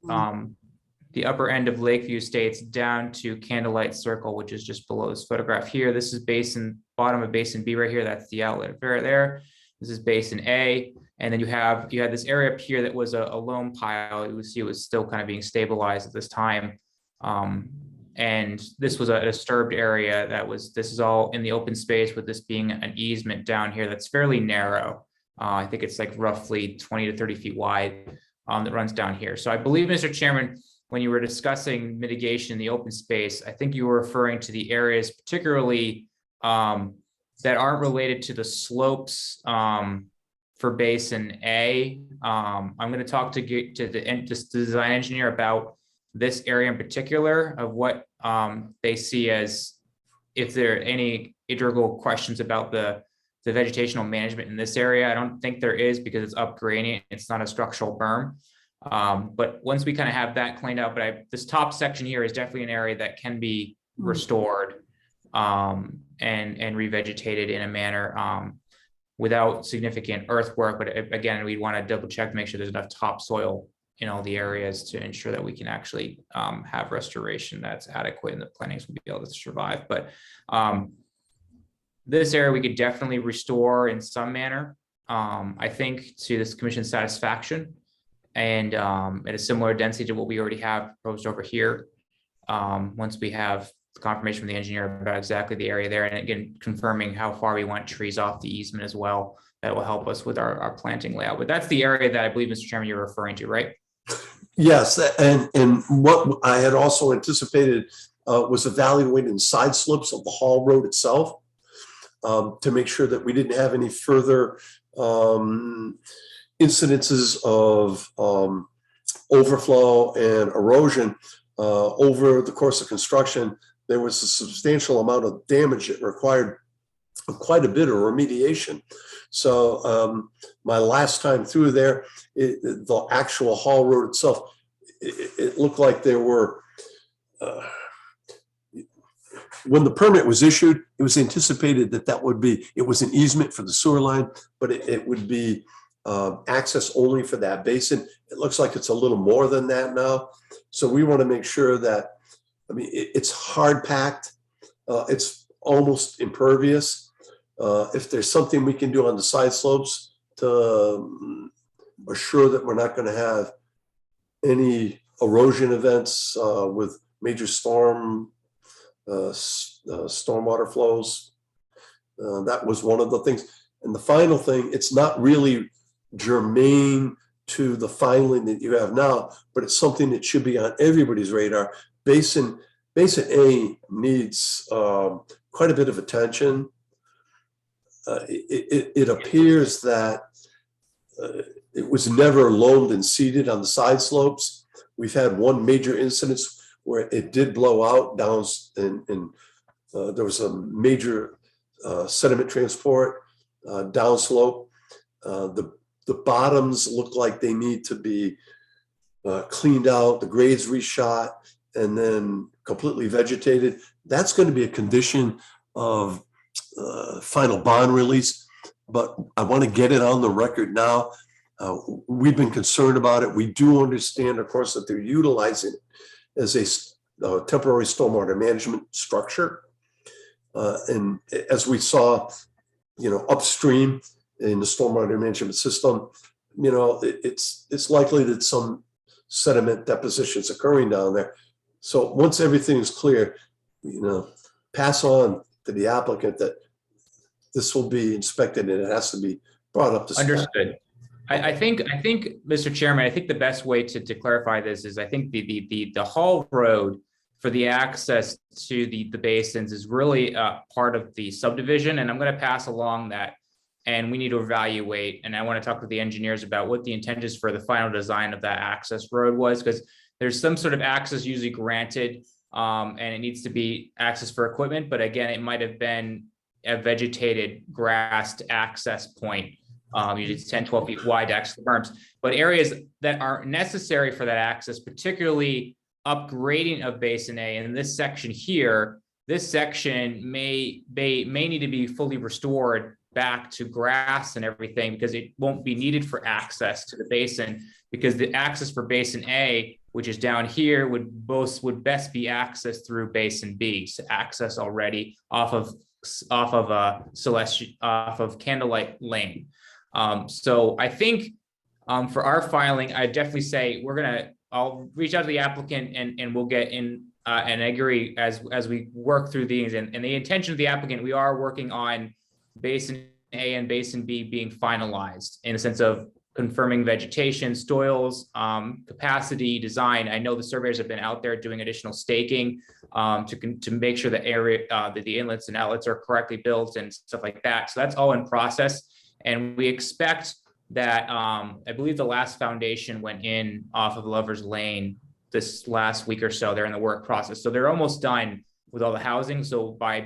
S11: the upper end of Lakeview Estates down to Candlelight Circle, which is just below this photograph here. This is basin, bottom of basin B right here. That's the outlet right there. This is basin A. And then you had this area up here that was a loam pile. You would see it was still kind of being stabilized at this time. And this was a disturbed area this is all in the open space, with this being an easement down here that's fairly narrow. I think it's like roughly 20 to 30 feet wide that runs down here. So I believe, Mr. Chairman, when you were discussing mitigation in the open space, I think you were referring to the areas particularly that aren't related to the slopes for basin A. I'm going to talk to the design engineer about this area in particular of what they see as, if there are any integral questions about the vegetational management in this area. I don't think there is, because it's up gradient. It's not a structural berm. But once we kind of have that cleaned up, this top section here is definitely an area that can be restored and revegetated in a manner without significant earthwork. But again, we want to double check to make sure there's enough topsoil in all the areas to ensure that we can actually have restoration that's adequate and the plantings will be able to survive. But this area we could definitely restore in some manner, I think, to this commission's satisfaction, and at a similar density to what we already have proposed over here. Once we have the confirmation from the engineer about exactly the area there, and again, confirming how far we want trees off the easement as well, that will help us with our planting layout. But that's the area that I believe, Mr. Chairman, you're referring to, right?
S3: Yes, and what I had also anticipated was evaluating side slopes of the Hall Road itself to make sure that we didn't have any further incidences of overflow and erosion over the course of construction. There was a substantial amount of damage that required quite a bit of remediation. So my last time through there, the actual Hall Road itself, it looked like there were, when the permit was issued, it was anticipated that it was an easement for the sewer line, but it would be access only for that basin. It looks like it's a little more than that now. So we want to make sure that, I mean, it's hard packed. It's almost impervious. If there's something we can do on the side slopes to assure that we're not going to have any erosion events with major stormwater flows, that was one of the things. And the final thing, it's not really germane to the filing that you have now, but it's something that should be on everybody's radar. Basin A needs quite a bit of attention. It appears that it was never loamed and seeded on the side slopes. We've had one major incident where it did blow out down, and there was a major sediment transport downslope. The bottoms look like they need to be cleaned out, the grades reshot, and then completely vegetated. That's going to be a condition of final bond release, but I want to get it on the record now. We've been concerned about it. We do understand, of course, that they're utilizing it as a temporary stormwater management structure. And as we saw, upstream in the stormwater management system, it's likely that some sediment deposition is occurring down there. So once everything is clear, pass on to the applicant that this will be inspected and it has to be brought up to spec.
S11: Understood. I think, Mr. Chairman, I think the best way to clarify this is I think the Hall Road for the access to the basins is really part of the subdivision, and I'm going to pass along that. And we need to evaluate, and I want to talk to the engineers about what the intent is for the final design of that access road was, because there's some sort of access usually granted, and it needs to be access for equipment. But again, it might have been a vegetated grassed access point. Usually it's 10, 12 feet wide to access the berms, but areas that aren't necessary for that access, particularly upgrading of Basin A in this section here, this section may need to be fully restored back to grass and everything, because it won't be needed for access to the basin, because the access for Basin A, which is down here, would best be accessed through Basin B, so access already off of Candlelight Lane. So I think for our filing, I definitely say I'll reach out to the applicant and we'll get in and agree as we work through these. And the intention of the applicant, we are working on Basin A and Basin B being finalized in the sense of confirming vegetation, soils, capacity, design. I know the surveyors have been out there doing additional staking to make sure the area, that the inlets and outlets are correctly built and stuff like that. So that's all in process. And we expect that, I believe the last foundation went in off of Lover's Lane this last week or so. They're in the work process. So they're almost done with all the housing. So by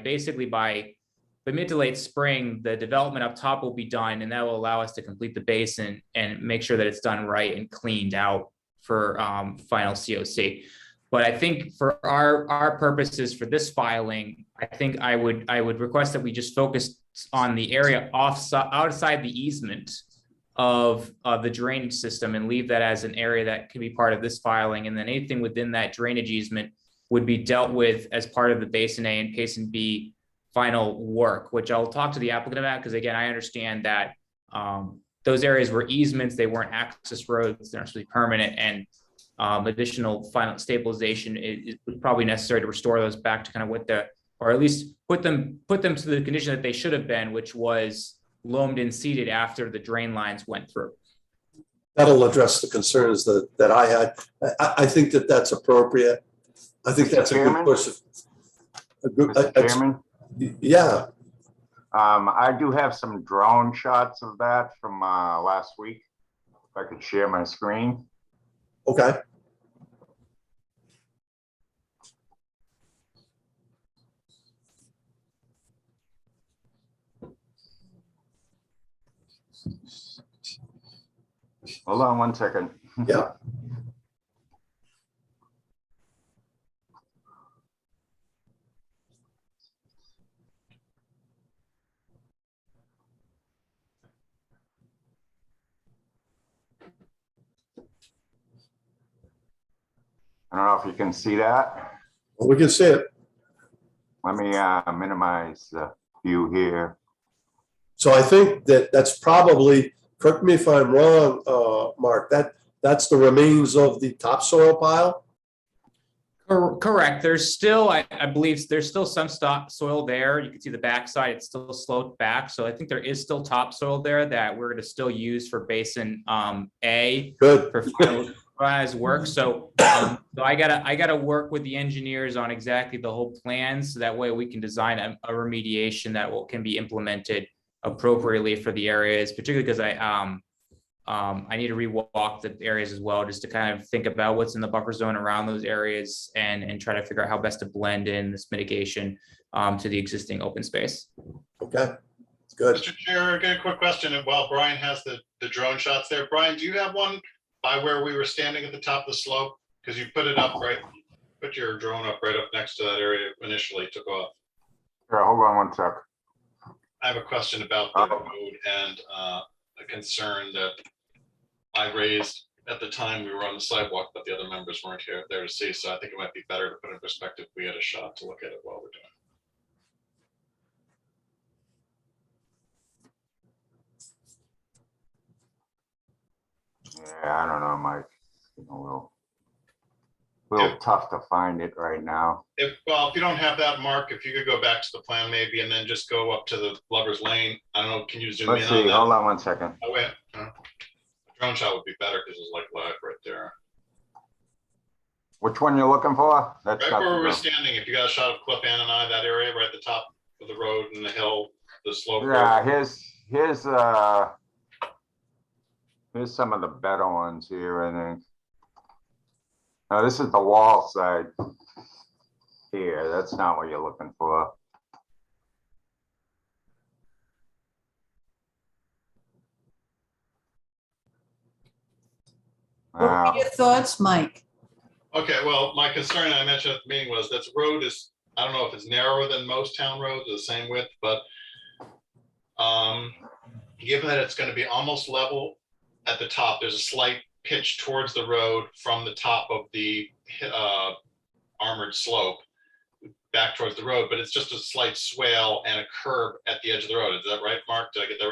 S11: mid to late spring, the development up top will be done, and that will allow us to complete the basin and make sure that it's done right and cleaned out for final COC. But I think for our purposes for this filing, I think I would request that we just focus on the area outside the easement of the drainage system and leave that as an area that can be part of this filing. And then anything within that drainage easement would be dealt with as part of the Basin A and Basin B final work, which I'll talk to the applicant about, because again, I understand that those areas were easements, they weren't access roads, they're actually permanent, and additional final stabilization is probably necessary to restore those back to kind of or at least put them to the condition that they should have been, which was loamed and seeded after the drain lines went through.
S3: That'll address the concerns that I had. I think that's appropriate. I think that's a good question.
S12: Mr. Chairman?
S3: Yeah.
S12: I do have some drone shots of that from last week. If I could share my screen.
S3: Okay.
S12: Hold on one second.
S3: Yeah.
S12: I don't know if you can see that.
S3: Well, we can see it.
S12: Let me minimize the view here.
S3: So I think that's probably, correct me if I'm wrong, Mark, that's the remains of the topsoil pile?
S11: Correct. There's still, I believe there's still some soil there. You can see the backside, it's still sloped back. So I think there is still topsoil there that we're going to still use for Basin A.
S3: Good.
S11: For finalized work. So I gotta work with the engineers on exactly the whole plan, so that way we can design a remediation that can be implemented appropriately for the areas, particularly because I need to rewalk the areas as well, just to kind of think about what's in the buffer zone around those areas and try to figure out how best to blend in this mitigation to the existing open space.
S3: Okay, good.
S5: Mr. Chair, I got a quick question. And while Brian has the drone shots there, Brian, do you have one by where we were standing at the top of the slope? Because you put it up right. Put your drone up right up next to that area initially took off.
S12: Here, hold on one sec.
S5: I have a question about the road and a concern that I raised at the time we were on the sidewalk, but the other members weren't there to see. So I think it might be better to put in perspective if we had a shot to look at it while we're doing
S12: Yeah, I don't know, Mike. A little tough to find it right now.
S5: it. If you don't have that, Mark, if you could go back to the plan maybe and then just go up to the Lover's Lane. I don't know, can you zoom
S12: Let's
S5: in
S12: see,
S5: on that?
S12: hold on one second.
S5: Oh, wait. Drone shot would be better because it's like live right there.
S12: Which one you looking for? That's
S5: Right
S12: not
S5: where
S12: the
S5: we were
S12: road.
S5: standing, if you got a shot of Cliff Ann and I, that area right at the top of the road and the hill, the slope.
S12: Yeah, here's some of the better ones here, I think. No, this is the wall side here. That's not what you're looking for.
S2: What were your thoughts, Mike?
S5: Okay, well, my concern I mentioned at the meeting was that the road is, I don't know if it's narrower than most town roads, or the same width, but given that it's going to be almost level at the top, there's a slight pitch towards the road from the top of the armored slope back towards the road, but it's just a slight swale and a curb at the edge of the road. Is that right, Mark? Did I get that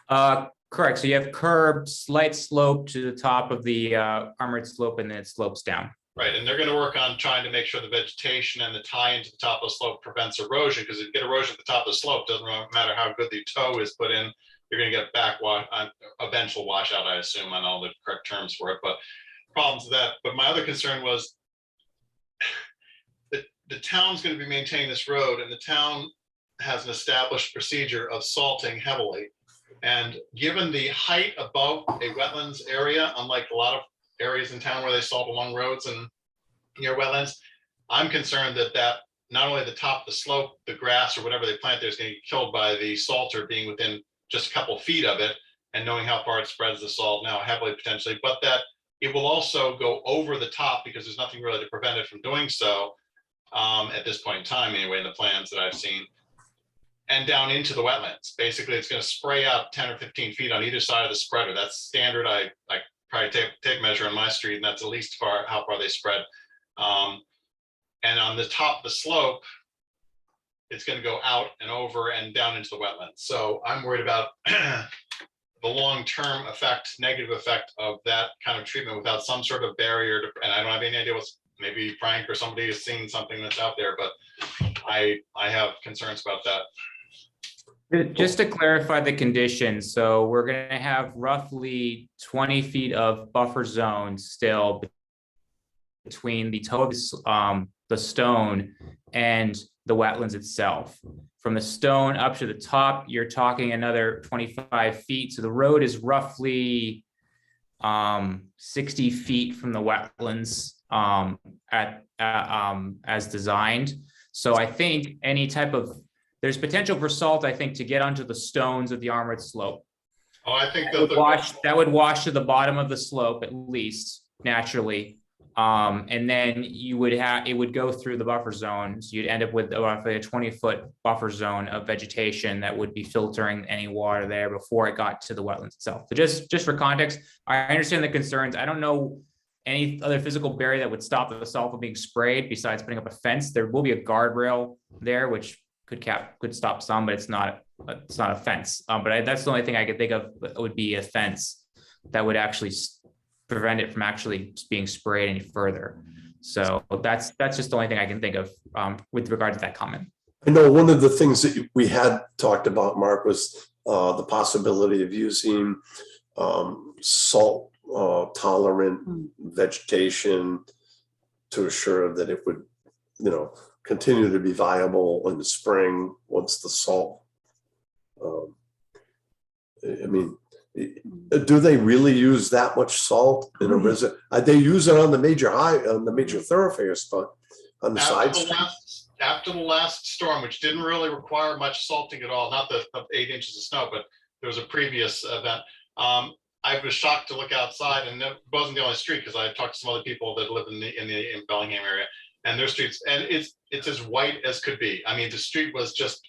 S5: right?
S11: Correct. So you have curb, slight slope to the top of the armored slope, and then it slopes down.
S5: Right, and they're going to work on trying to make sure the vegetation and the tie into the top of the slope prevents erosion, because if you get erosion at the top of the slope, doesn't matter how good the toe is put in, you're going to get eventual washout, I assume. I know the correct terms for it, but problems with that. But my other concern was that the town's going to be maintaining this road, and the town has an established procedure of salting heavily. And given the height above a wetlands area, unlike a lot of areas in town where they salt along roads and near wetlands, I'm concerned that not only the top of the slope, the grass or whatever they plant there is going to get killed by the salter being within just a couple feet of it, and knowing how far it spreads the salt now heavily potentially, but that it will also go over the top because there's nothing really to prevent it from doing so at this point in time anyway, in the plans that I've seen, and down into the wetlands. Basically, it's going to spray out 10 or 15 feet on either side of the spreader. That's standard. I probably take measure on my street, and that's at least how far they spread. And on the top of the slope, it's going to go out and over and down into the wetlands. So I'm worried about the long-term effect, negative effect of that kind of treatment without some sort of barrier to, and I don't have any idea what's, maybe Frank or somebody has seen something that's out there, but I have concerns about that.
S11: Just to clarify the conditions, so we're going to have roughly 20 feet of buffer zone still between the toe of the stone and the wetlands itself. From the stone up to the top, you're talking another 25 feet. So the road is roughly 60 feet from the wetlands as designed. So I think any type of, there's potential for salt, I think, to get onto the stones of the armored slope.
S5: Oh, I think
S11: that would wash to the bottom of the slope at least naturally. And then it would go through the buffer zone. So you'd end up with roughly a 20-foot buffer zone of vegetation that would be filtering any water there before it got to the wetlands itself. So just for context, I understand the concerns. I don't know any other physical barrier that would stop the salt from being sprayed besides putting up a fence. There will be a guardrail there, which could stop some, but it's not a fence. But that's the only thing I could think of would be a fence that would actually prevent it from actually being sprayed any further. So that's just the only thing I can think of with regard to that comment.
S3: I know one of the things that we had talked about, Mark, was the possibility of using salt tolerant vegetation to assure that it would, continue to be viable in the spring once the salt. Do they really use that much salt in a resident? They use it on the major thoroughfares, but on the side streets.
S5: After the last storm, which didn't really require much salting at all, not the 8 inches of snow, but there was a previous event. I was shocked to look outside, and it wasn't the only street, because I talked to some other people that live in Bellingham area, and their streets, and it's as white as could be. I mean, the street was just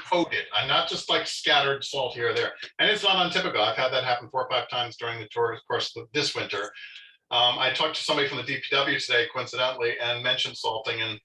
S5: coated, and not just like scattered salt here or there. And it's not untypical. I've had that happen 4 or 5 times during the tour course of this winter. I talked to somebody from the DPW today, coincidentally, and mentioned salting, and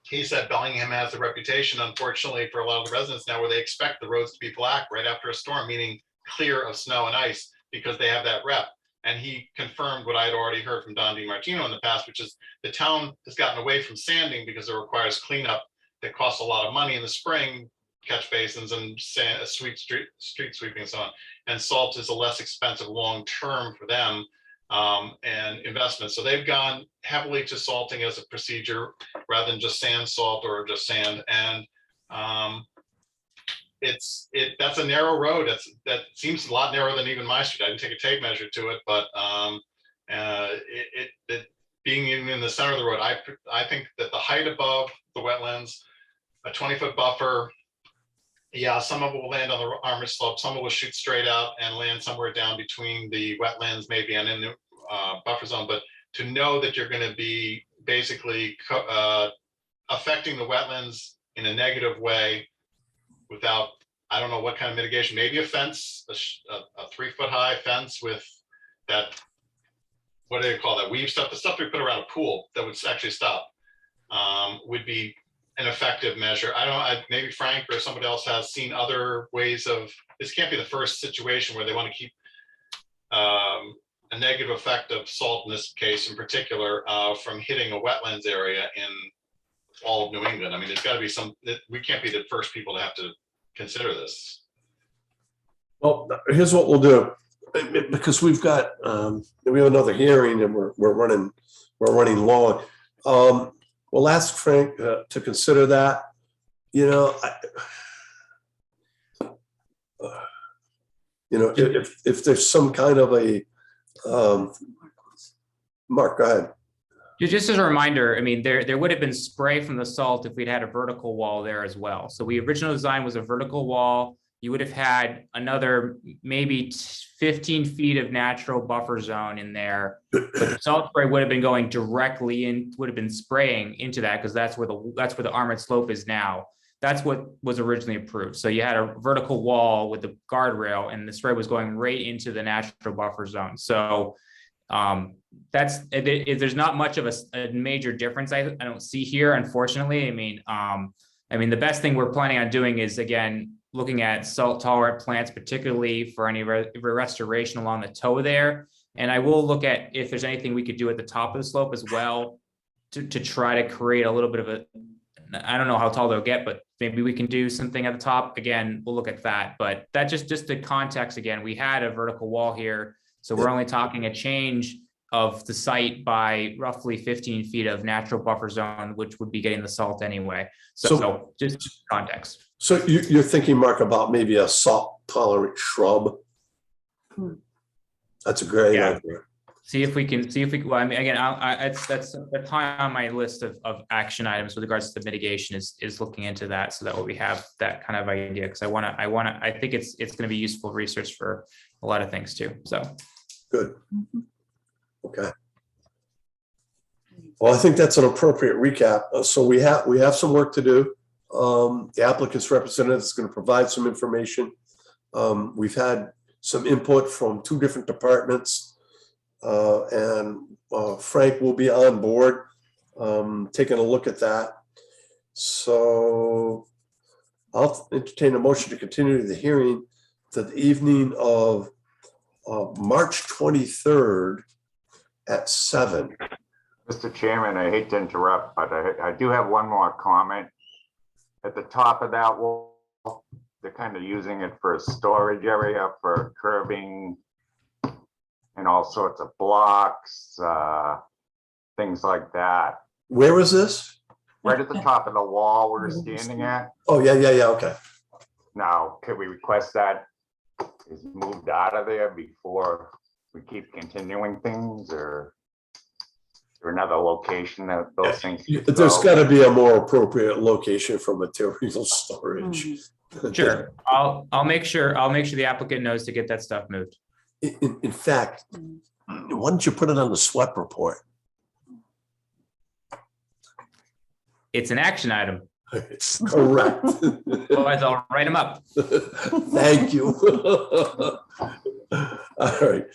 S5: he said Bellingham has a reputation, unfortunately, for a lot of the residents now, where they expect the roads to be black right after a storm, meaning clear of snow and ice, because they have that rep. And he confirmed what I had already heard from Don DiMartino in the past, which is the town has gotten away from sanding because it requires cleanup that costs a lot of money in the spring, catch basins and sand, street sweeping and so on. And salt is a less expensive long-term for them and investment. So they've gone heavily to salting as a procedure rather than just sand, salt, or just sand. And that's a narrow road. That seems a lot narrower than even my street. I didn't take a tape measure to it, but being in the center of the road, I think that the height above the wetlands, a 20-foot buffer, yeah, some of it will land on the armored slope, some of it will shoot straight out and land somewhere down between the wetlands, maybe, and in the buffer zone. But to know that you're going to be basically affecting the wetlands in a negative way without, I don't know what kind of mitigation, maybe a fence, a 3-foot high fence with that, what do they call that, weave stuff, the stuff we put around a pool that would actually stop, would be an effective measure. I don't know, maybe Frank or somebody else has seen other ways of, this can't be the first situation where they want to keep a negative effect of salt, in this case in particular, from hitting a wetlands area in all of New England. I mean, there's got to be we can't be the first people to have to consider this.
S3: Well, here's what we'll do, because we have another hearing and we're running long. We'll ask Frank to consider that. If there's some kind of a Mark, go ahead.
S11: Just as a reminder, I mean, there would have been spray from the salt if we'd had a vertical wall there as well. So the original design was a vertical wall. You would have had another maybe 15 feet of natural buffer zone in there, but the salt spray would have been going directly in, would have been spraying into that, because that's where the armored slope is now. That's what was originally approved. So you had a vertical wall with the guardrail, and the spray was going right into the natural buffer zone. So there's not much of a major difference I don't see here, unfortunately. I mean, the best thing we're planning on doing is, again, looking at salt tolerant plants, particularly for any restoration along the toe there. And I will look at if there's anything we could do at the top of the slope as well to try to create a little bit of I don't know how tall they'll get, but maybe we can do something at the top. Again, we'll look at that. But that just the context, again, we had a vertical wall here. So we're only talking a change of the site by roughly 15 feet of natural buffer zone, which would be getting the salt anyway. So just context.
S3: So you're thinking, Mark, about maybe a salt tolerant shrub? That's a great idea.
S11: See if we can, well, I mean, again, that's high on my list of action items with regards to the mitigation is looking into that, so that we have that kind of idea. Because I think it's going to be useful research for a lot of things too. So
S3: good. Okay. Well, I think that's an appropriate recap. So we have some work to do. The applicant's representative is going to provide some information. We've had some input from 2 different departments, and Frank will be on board taking a look at that. So I'll entertain a motion to continue the hearing to the evening of March 23rd at 7.
S12: Mr. Chairman, I hate to interrupt, but I do have one more comment. At the top of that wall, they're kind of using it for a storage area for curbing and all sorts of blocks, things like that.
S3: Where is this?
S12: Right at the top of the wall we're standing at.
S3: Oh, yeah, okay.
S12: Now, could we request that is moved out of there before we keep continuing things, or is there another location that those things?
S3: There's got to be a more appropriate location for material storage.
S11: Sure, I'll make sure the applicant knows to get that stuff moved.
S3: In fact, why don't you put it on the SWEP report?
S11: It's an action item.
S3: Correct.
S11: Otherwise, I'll write them up.
S3: Thank you. All right.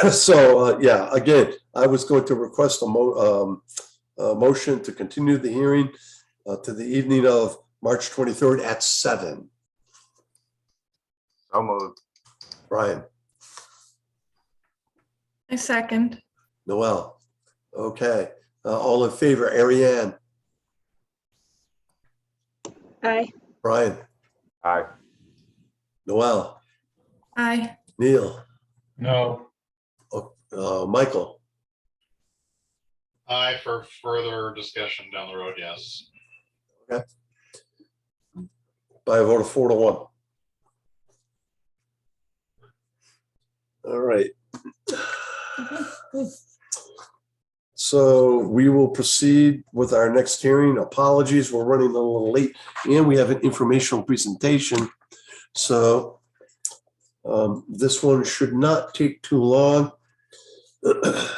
S3: So, yeah, again, I was going to request a motion to continue the hearing to the evening of March 23rd at 7.
S12: So moved.
S3: Brian,
S4: I second.
S3: Noel. Okay. All in favor, Ariane,
S10: Aye.
S3: Brian,
S12: Aye.
S3: Noel,
S4: Aye.
S3: Neil,
S1: No,
S3: Michael.
S5: Aye, for further discussion down the road, yes.
S3: By a vote of 4-1. All right. So we will proceed with our next hearing. Apologies, we're running a little late and we have an informational presentation. So this one should not take too long. The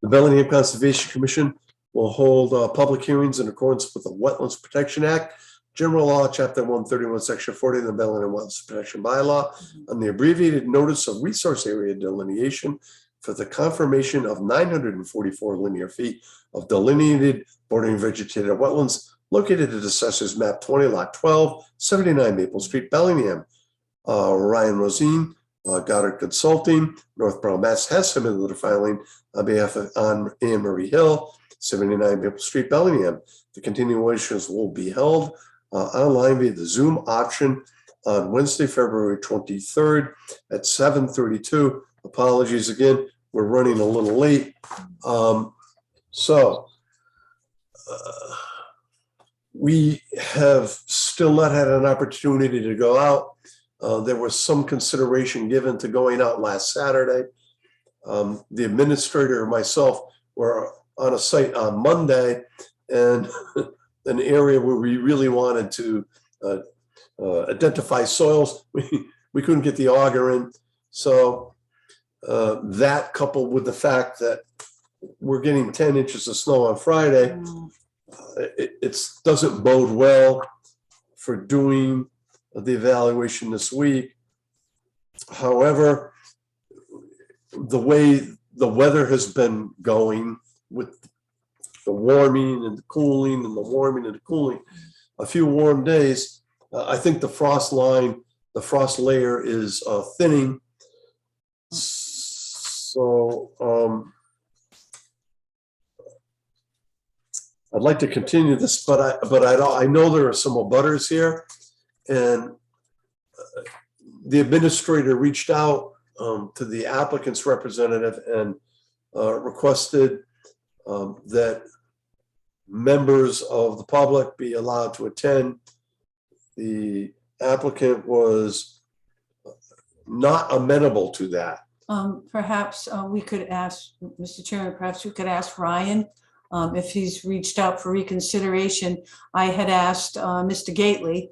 S3: Bellingham Conservation Commission will hold public hearings in accordance with the Wetlands Protection Act, General Law, Chapter 131, Section 40 of the Bellingham Wetlands Protection Bylaw, on the abbreviated notice of resource area delineation for the confirmation of 944 linear feet of delineated bordering vegetated wetlands located at Assessors Map 20, Lot 12, 79 Maple Street, Bellingham. Ryan Rosine, Goddard Consulting, Northborough, Mass. has submitted the filing on behalf of Anne Marie Hill, 79 Maple Street, Bellingham. The continuations will be held online via the Zoom option on Wednesday, February 23rd at 7:32. Apologies again, we're running a little late. We have still not had an opportunity to go out. There was some consideration given to going out last Saturday. The administrator and myself were on a site on Monday, and an area where we really wanted to identify soils, we couldn't get the auger in. So that, coupled with the fact that we're getting 10 inches of snow on Friday, it doesn't bode well for doing the evaluation this week. However, the way the weather has been going with the warming and the cooling and the warming and the cooling, a few warm days, I think the frost layer is thinning. So I'd like to continue this, but I know there are some abutters here, and the administrator reached out to the applicant's representative and requested that members of the public be allowed to attend. The applicant was not amenable to that.
S2: Perhaps we could ask, Mr. Chairman, perhaps we could ask Ryan if he's reached out for reconsideration. I had asked Mr. Gately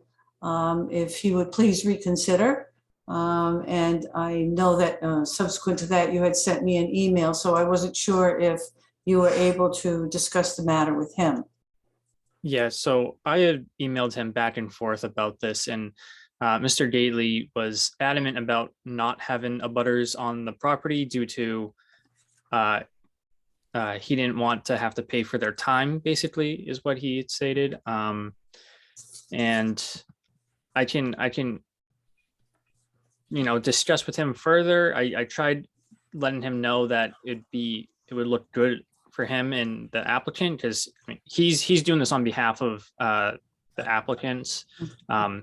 S2: if he would please reconsider. And I know that subsequent to that, you had sent me an email, so I wasn't sure if you were able to discuss the matter with him.
S13: Yeah, so I had emailed him back and forth about this, and Mr. Gately was adamant about not having abutters on the property due to he didn't want to have to pay for their time, basically, is what he had stated. And I can discuss with him further. I tried letting him know that it would look good for him and the applicant, because I mean, he's doing this on behalf of the applicants.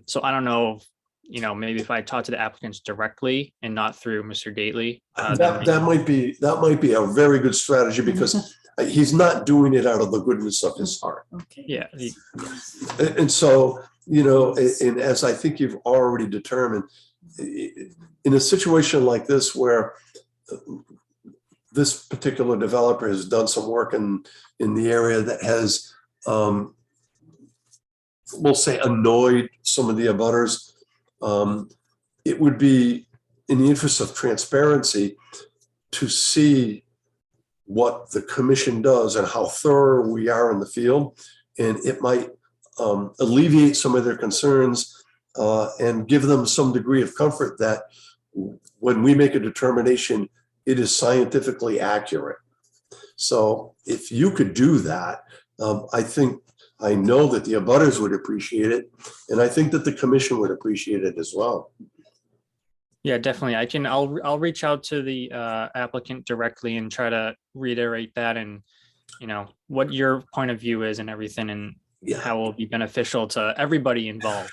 S13: So I don't know if, maybe if I talk to the applicants directly and not through Mr. Gately.
S3: That might be a very good strategy, because he's not doing it out of the goodness of his heart.
S2: Okay.
S13: Yeah.
S3: And so, and as I think you've already determined, in a situation like this where this particular developer has done some work in the area that has, we'll say, annoyed some of the abutters, it would be in the interest of transparency, to see what the commission does and how thorough we are in the field. And it might alleviate some of their concerns and give them some degree of comfort that when we make a determination, it is scientifically accurate. So if you could do that, I know that the abutters would appreciate it. And I think that the commission would appreciate it as well.
S13: Yeah, definitely. I'll reach out to the applicant directly and try to reiterate that and, what your point of view is and everything and how it will be beneficial to everybody involved.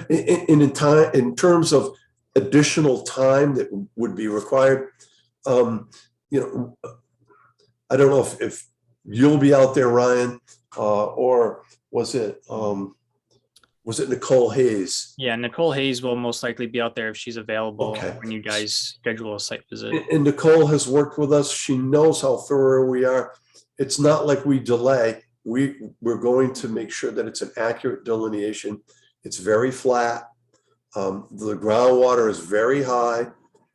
S3: In terms of additional time that would be required, I don't know if you'll be out there, Ryan, or was it Nicole Hayes?
S13: Yeah, Nicole Hayes will most likely be out there if she's available
S3: Okay.
S13: when you guys schedule a site visit.
S3: And Nicole has worked with us. She knows how thorough we are. It's not like we delay. We're going to make sure that it's an accurate delineation. It's very flat. The groundwater is very high.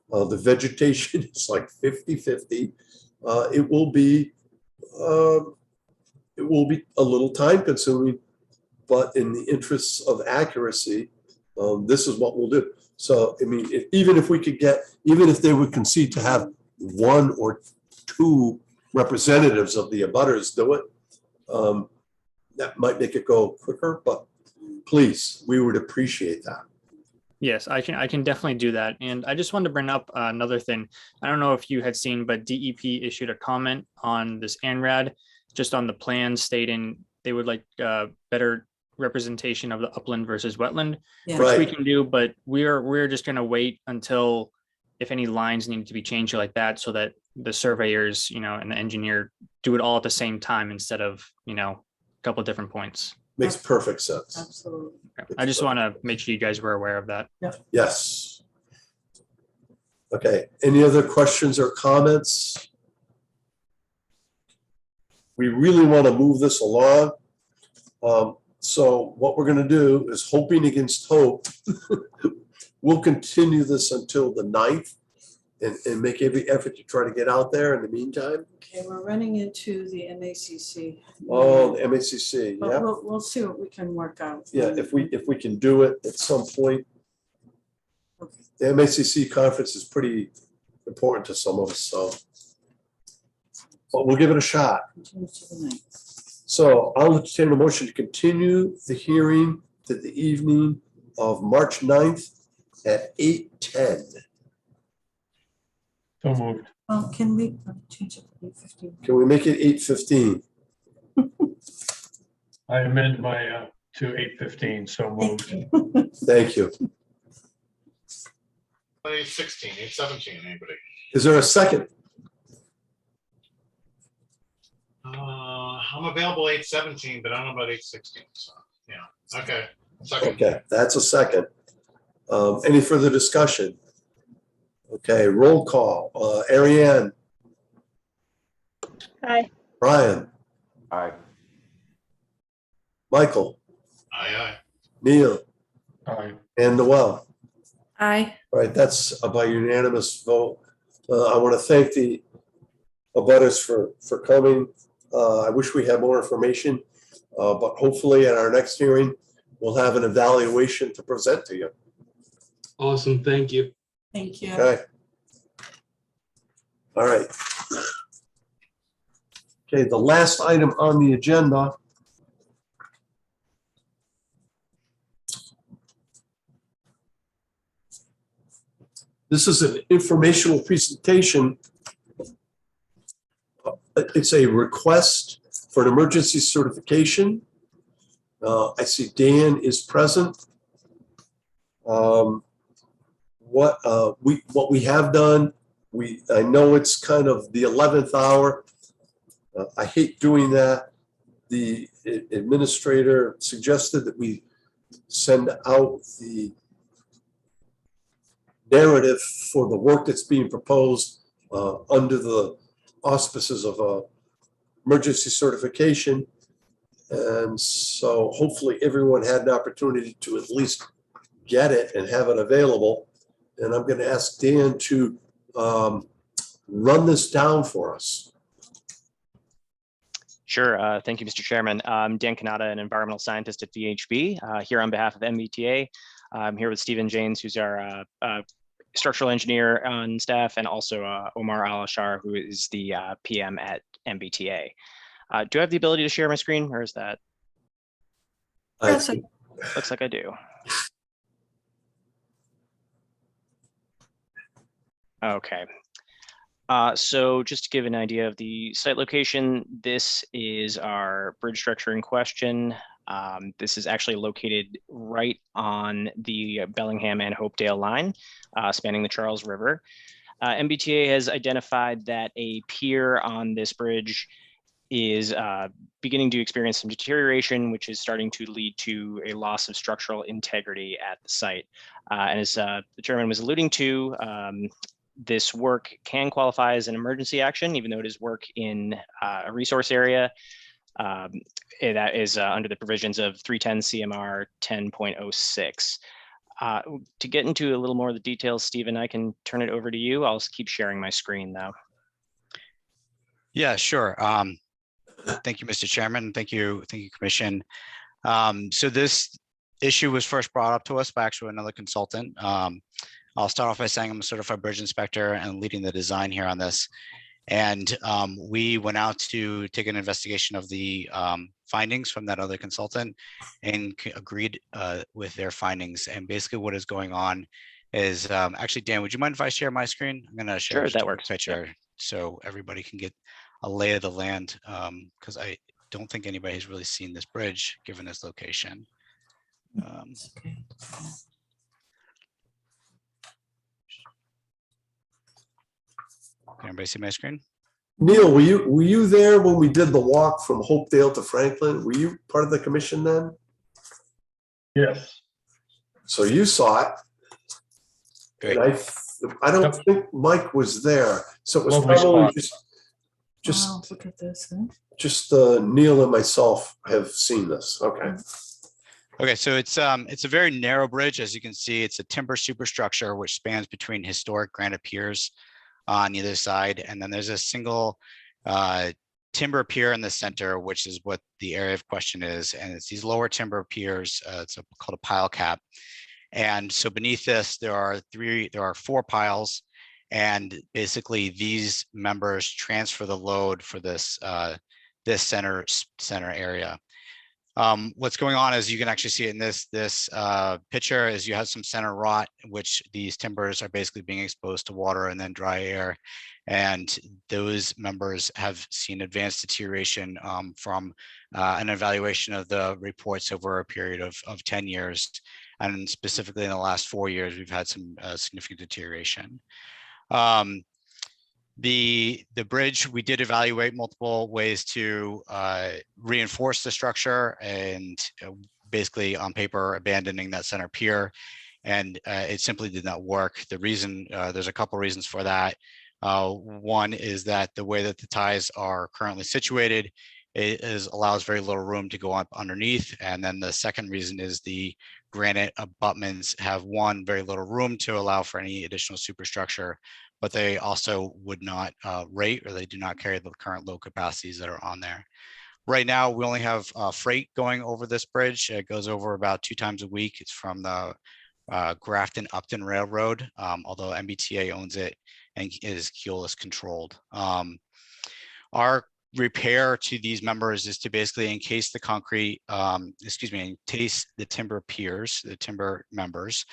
S3: The vegetation is like 50-50. It will be a little time consuming, but in the interests of accuracy, this is what we'll do. So, I mean, even if they would concede to have 1 or 2 representatives of the abutters do it, that might make it go quicker, but please, we would appreciate that.
S13: Yes, I can definitely do that. And I just wanted to bring up another thing. I don't know if you had seen, but DEP issued a comment on this ANRAD, just on the plan stating they would like better representation of the upland versus wetland,
S2: Yeah.
S13: which we
S3: Right.
S13: can do, but we're just gonna wait until if any lines need to be changed or like that, so that the surveyors, and the engineer do it all at the same time instead of, a couple of different points.
S3: Makes perfect sense.
S2: Absolutely.
S13: I just want to make sure you guys were aware of that.
S3: Yes. Okay, any other questions or comments? We really want to move this along. So what we're going to do is, hoping against hope, we'll continue this until the 9th and make every effort to try to get out there in the meantime.
S2: Okay, we're running into the MACC.
S3: Oh, the MACC,
S2: But
S3: yeah.
S2: we'll see what we can work out.
S3: Yeah, if we can do it at some point.
S2: Okay.
S3: The MACC conference is pretty important to some of us, so. But we'll give it a shot.
S2: Continue to the 9th.
S3: So I'll entertain a motion to continue the hearing to the evening of March 9th at 8:10.
S1: So moved.
S2: Can we change it to 8:15?
S3: Can we make it 8:15?
S1: I amend my to 8:15, so moved.
S3: Thank you.
S5: 8:16, 8:17, anybody?
S3: Is there a second?
S5: I'm available 8:17, but I don't know about 8:16, so, yeah, okay. Second.
S3: Okay, that's a second. Any further discussion? Okay, roll call. Ariane,
S10: Aye.
S3: Brian,
S12: Aye.
S3: Michael,
S5: Aye.
S3: Neil,
S1: Aye.
S3: and Noel.
S4: Aye.
S3: All right, that's by unanimous vote. I want to thank the abutters for coming. I wish we had more information, but hopefully at our next hearing, we'll have an evaluation to present to you.
S14: Awesome, thank you.
S2: Thank you.
S3: Okay. All right. Okay, the last item on the agenda. This is an informational presentation. It's a request for an emergency certification. I see Dan is present. What we have done, I know it's kind of the 11th hour. I hate doing that. The administrator suggested that we send out the narrative for the work that's being proposed under the auspices of emergency certification. And so hopefully everyone had an opportunity to at least get it and have it available. and I'm going to ask Dan to run this down for us.
S15: Sure. Thank you, Mr. Chairman. I'm Dan Kanata, an environmental scientist at VHB, here on behalf of MBTA. I'm here with Stephen Janes, who's our structural engineer on staff, and also Omar Al-Ashar, who is the PM at MBTA. Do I have the ability to share my screen, or is that?
S4: Yes,
S15: Looks like I do. Okay. So just to give an idea of the site location, this is our bridge structure in question. This is actually located right on the Bellingham and Hopedale line, spanning the Charles River. MBTA has identified that a pier on this bridge is beginning to experience some deterioration, which is starting to lead to a loss of structural integrity at the site. And as the chairman was alluding to, this work can qualify as an emergency action, even though it is work in a resource area. That is under the provisions of 310 CMR 10.06. To get into a little more of the details, Stephen, I can turn it over to you. I'll keep sharing my screen though.
S16: Yeah, sure. Thank you, Mr. Chairman. Thank you, Commission. So this issue was first brought up to us by actually another consultant. I'll start off by saying I'm a certified bridge inspector and leading the design here on this. And we went out to take an investigation of the findings from that other consultant and agreed with their findings. And basically what is going on is, actually, Dan, would you mind if I share my screen? I'm gonna share
S15: Sure,
S16: just
S15: that
S16: a
S15: works.
S16: picture
S15: Yep.
S16: so everybody can get a lay of the land, because I don't think anybody has really seen this bridge given its location. Can everybody see my screen?
S3: Neil, were you there when we did the walk from Hopedale to Franklin? Were you part of the commission then?
S1: Yes.
S3: So you saw it.
S16: Great.
S3: And I don't think Mike was there. So it was
S1: Lovely
S3: probably
S1: spot.
S2: Wow, look at this. Huh?
S3: just Neil and myself have seen this. Okay.
S16: Okay, so it's a very narrow bridge. As you can see, it's a timber superstructure which spans between historic granite piers on either side. And then there's a single timber pier in the center, which is what the area of question is. And it's these lower timber piers, called a pile cap. And so beneath this, there are 4 piles. And basically these members transfer the load for this this center area. What's going on is you can actually see it in this picture is you have some center rot, which these timbers are basically being exposed to water and then dry air. And those members have seen advanced deterioration from an evaluation of the reports over a period of 10 years. And specifically in the last 4 years, we've had some significant deterioration. The bridge, we did evaluate multiple ways to reinforce the structure and basically on paper abandoning that center pier, and it simply did not work. The reason, there's a couple reasons for that. One is that the way that the ties are currently situated allows very little room to go up underneath. And then the second reason is the granite abutments have very little room to allow for any additional superstructure, but they also would not rate, or they do not carry the current load capacities that are on there. Right now, we only have freight going over this bridge. It goes over about 2 times a week. It's from the Grafton-Upton Railroad, although MBTA owns it and is keyless controlled. Our repair to these members is to basically encase the concrete, encase the timber piers, the timber members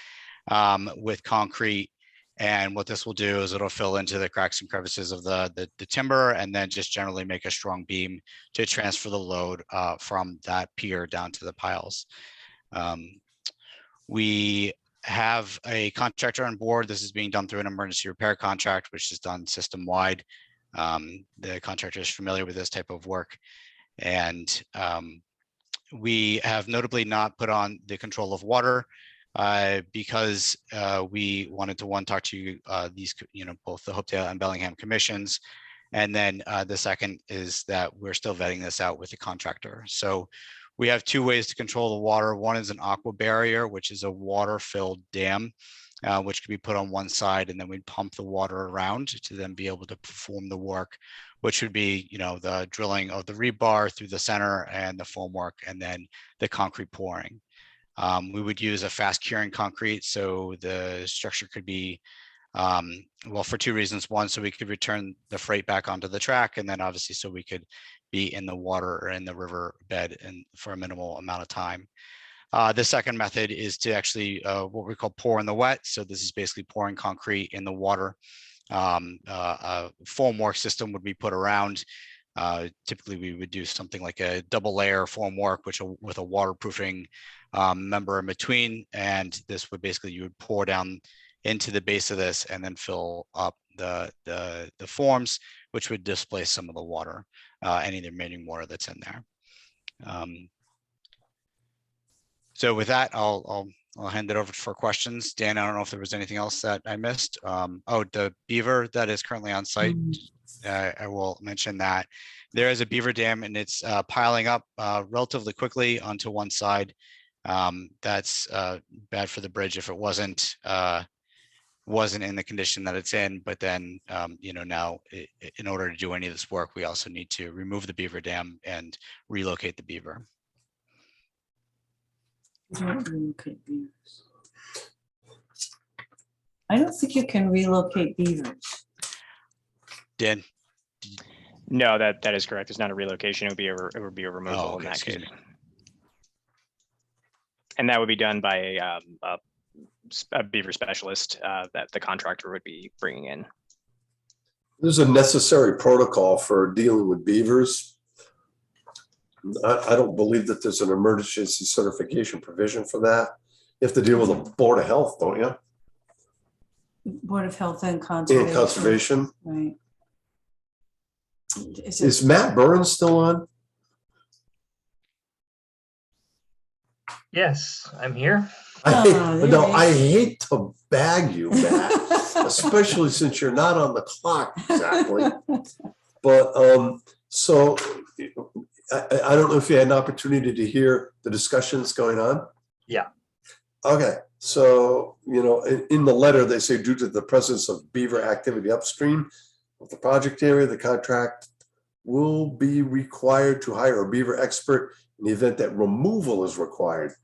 S16: with concrete. And what this will do is it'll fill into the cracks and crevices of the timber, and then just generally make a strong beam to transfer the load from that pier down to the piles. We have a contractor on board. This is being done through an emergency repair contract, which is done system-wide. The contractor is familiar with this type of work. And we have notably not put on the control of water because we wanted to talk to these, both the Hopedale and Bellingham commissions. And then the second is that we're still vetting this out with the contractor. So we have 2 ways to control the water. One is an aqua barrier, which is a water-filled dam. which could be put on one side, and then we'd pump the water around to then be able to perform the work, which would be, the drilling of the rebar through the center and the formwork, and then the concrete pouring. We would use a fast curing concrete, so the structure could be, well, for two reasons. One, so we could return the freight back onto the track, and then obviously so we could be in the water or in the river bed and for a minimal amount of time. The second method is to actually what we call pour in the wet. So this is basically pouring concrete in the water. A formwork system would be put around. Typically, we would do something like a double layer formwork, which with a waterproofing member in between. And this would basically, you would pour down into the base of this and then fill up the forms, which would displace some of the water, any of the remaining water that's in there. So with that, I'll hand it over for questions. Dan, I don't know if there was anything else that I missed. Oh, the beaver that is currently on site. I will mention that there is a beaver dam, and it's piling up relatively quickly onto one side. That's bad for the bridge if it wasn't in the condition that it's in. But then, now in order to do any of this work, we also need to remove the beaver dam and relocate the beaver.
S2: Relocate beavers. I don't think you can relocate beavers.
S16: Dan?
S15: No, that is correct. It's not a relocation. It would be a removal in that case. And that would be done by a beaver specialist that the contractor would be bringing in.
S3: There's a necessary protocol for dealing with beavers. I don't believe that there's an emergency certification provision for that. You have to deal with the Board of Health, don't you?
S2: Board of Health and Conservation.
S3: And Conservation.
S2: Right.
S3: Is Matt Burns still on?
S7: Yes, I'm here.
S3: I hate to bag you, Matt, especially since you're not on the clock exactly. But so I don't know if you had an opportunity to hear the discussions going on.
S7: Yeah.
S3: Okay. So, in the letter, they say due to the presence of beaver activity upstream of the project area, the contract will be required to hire a beaver expert in the event that removal is required.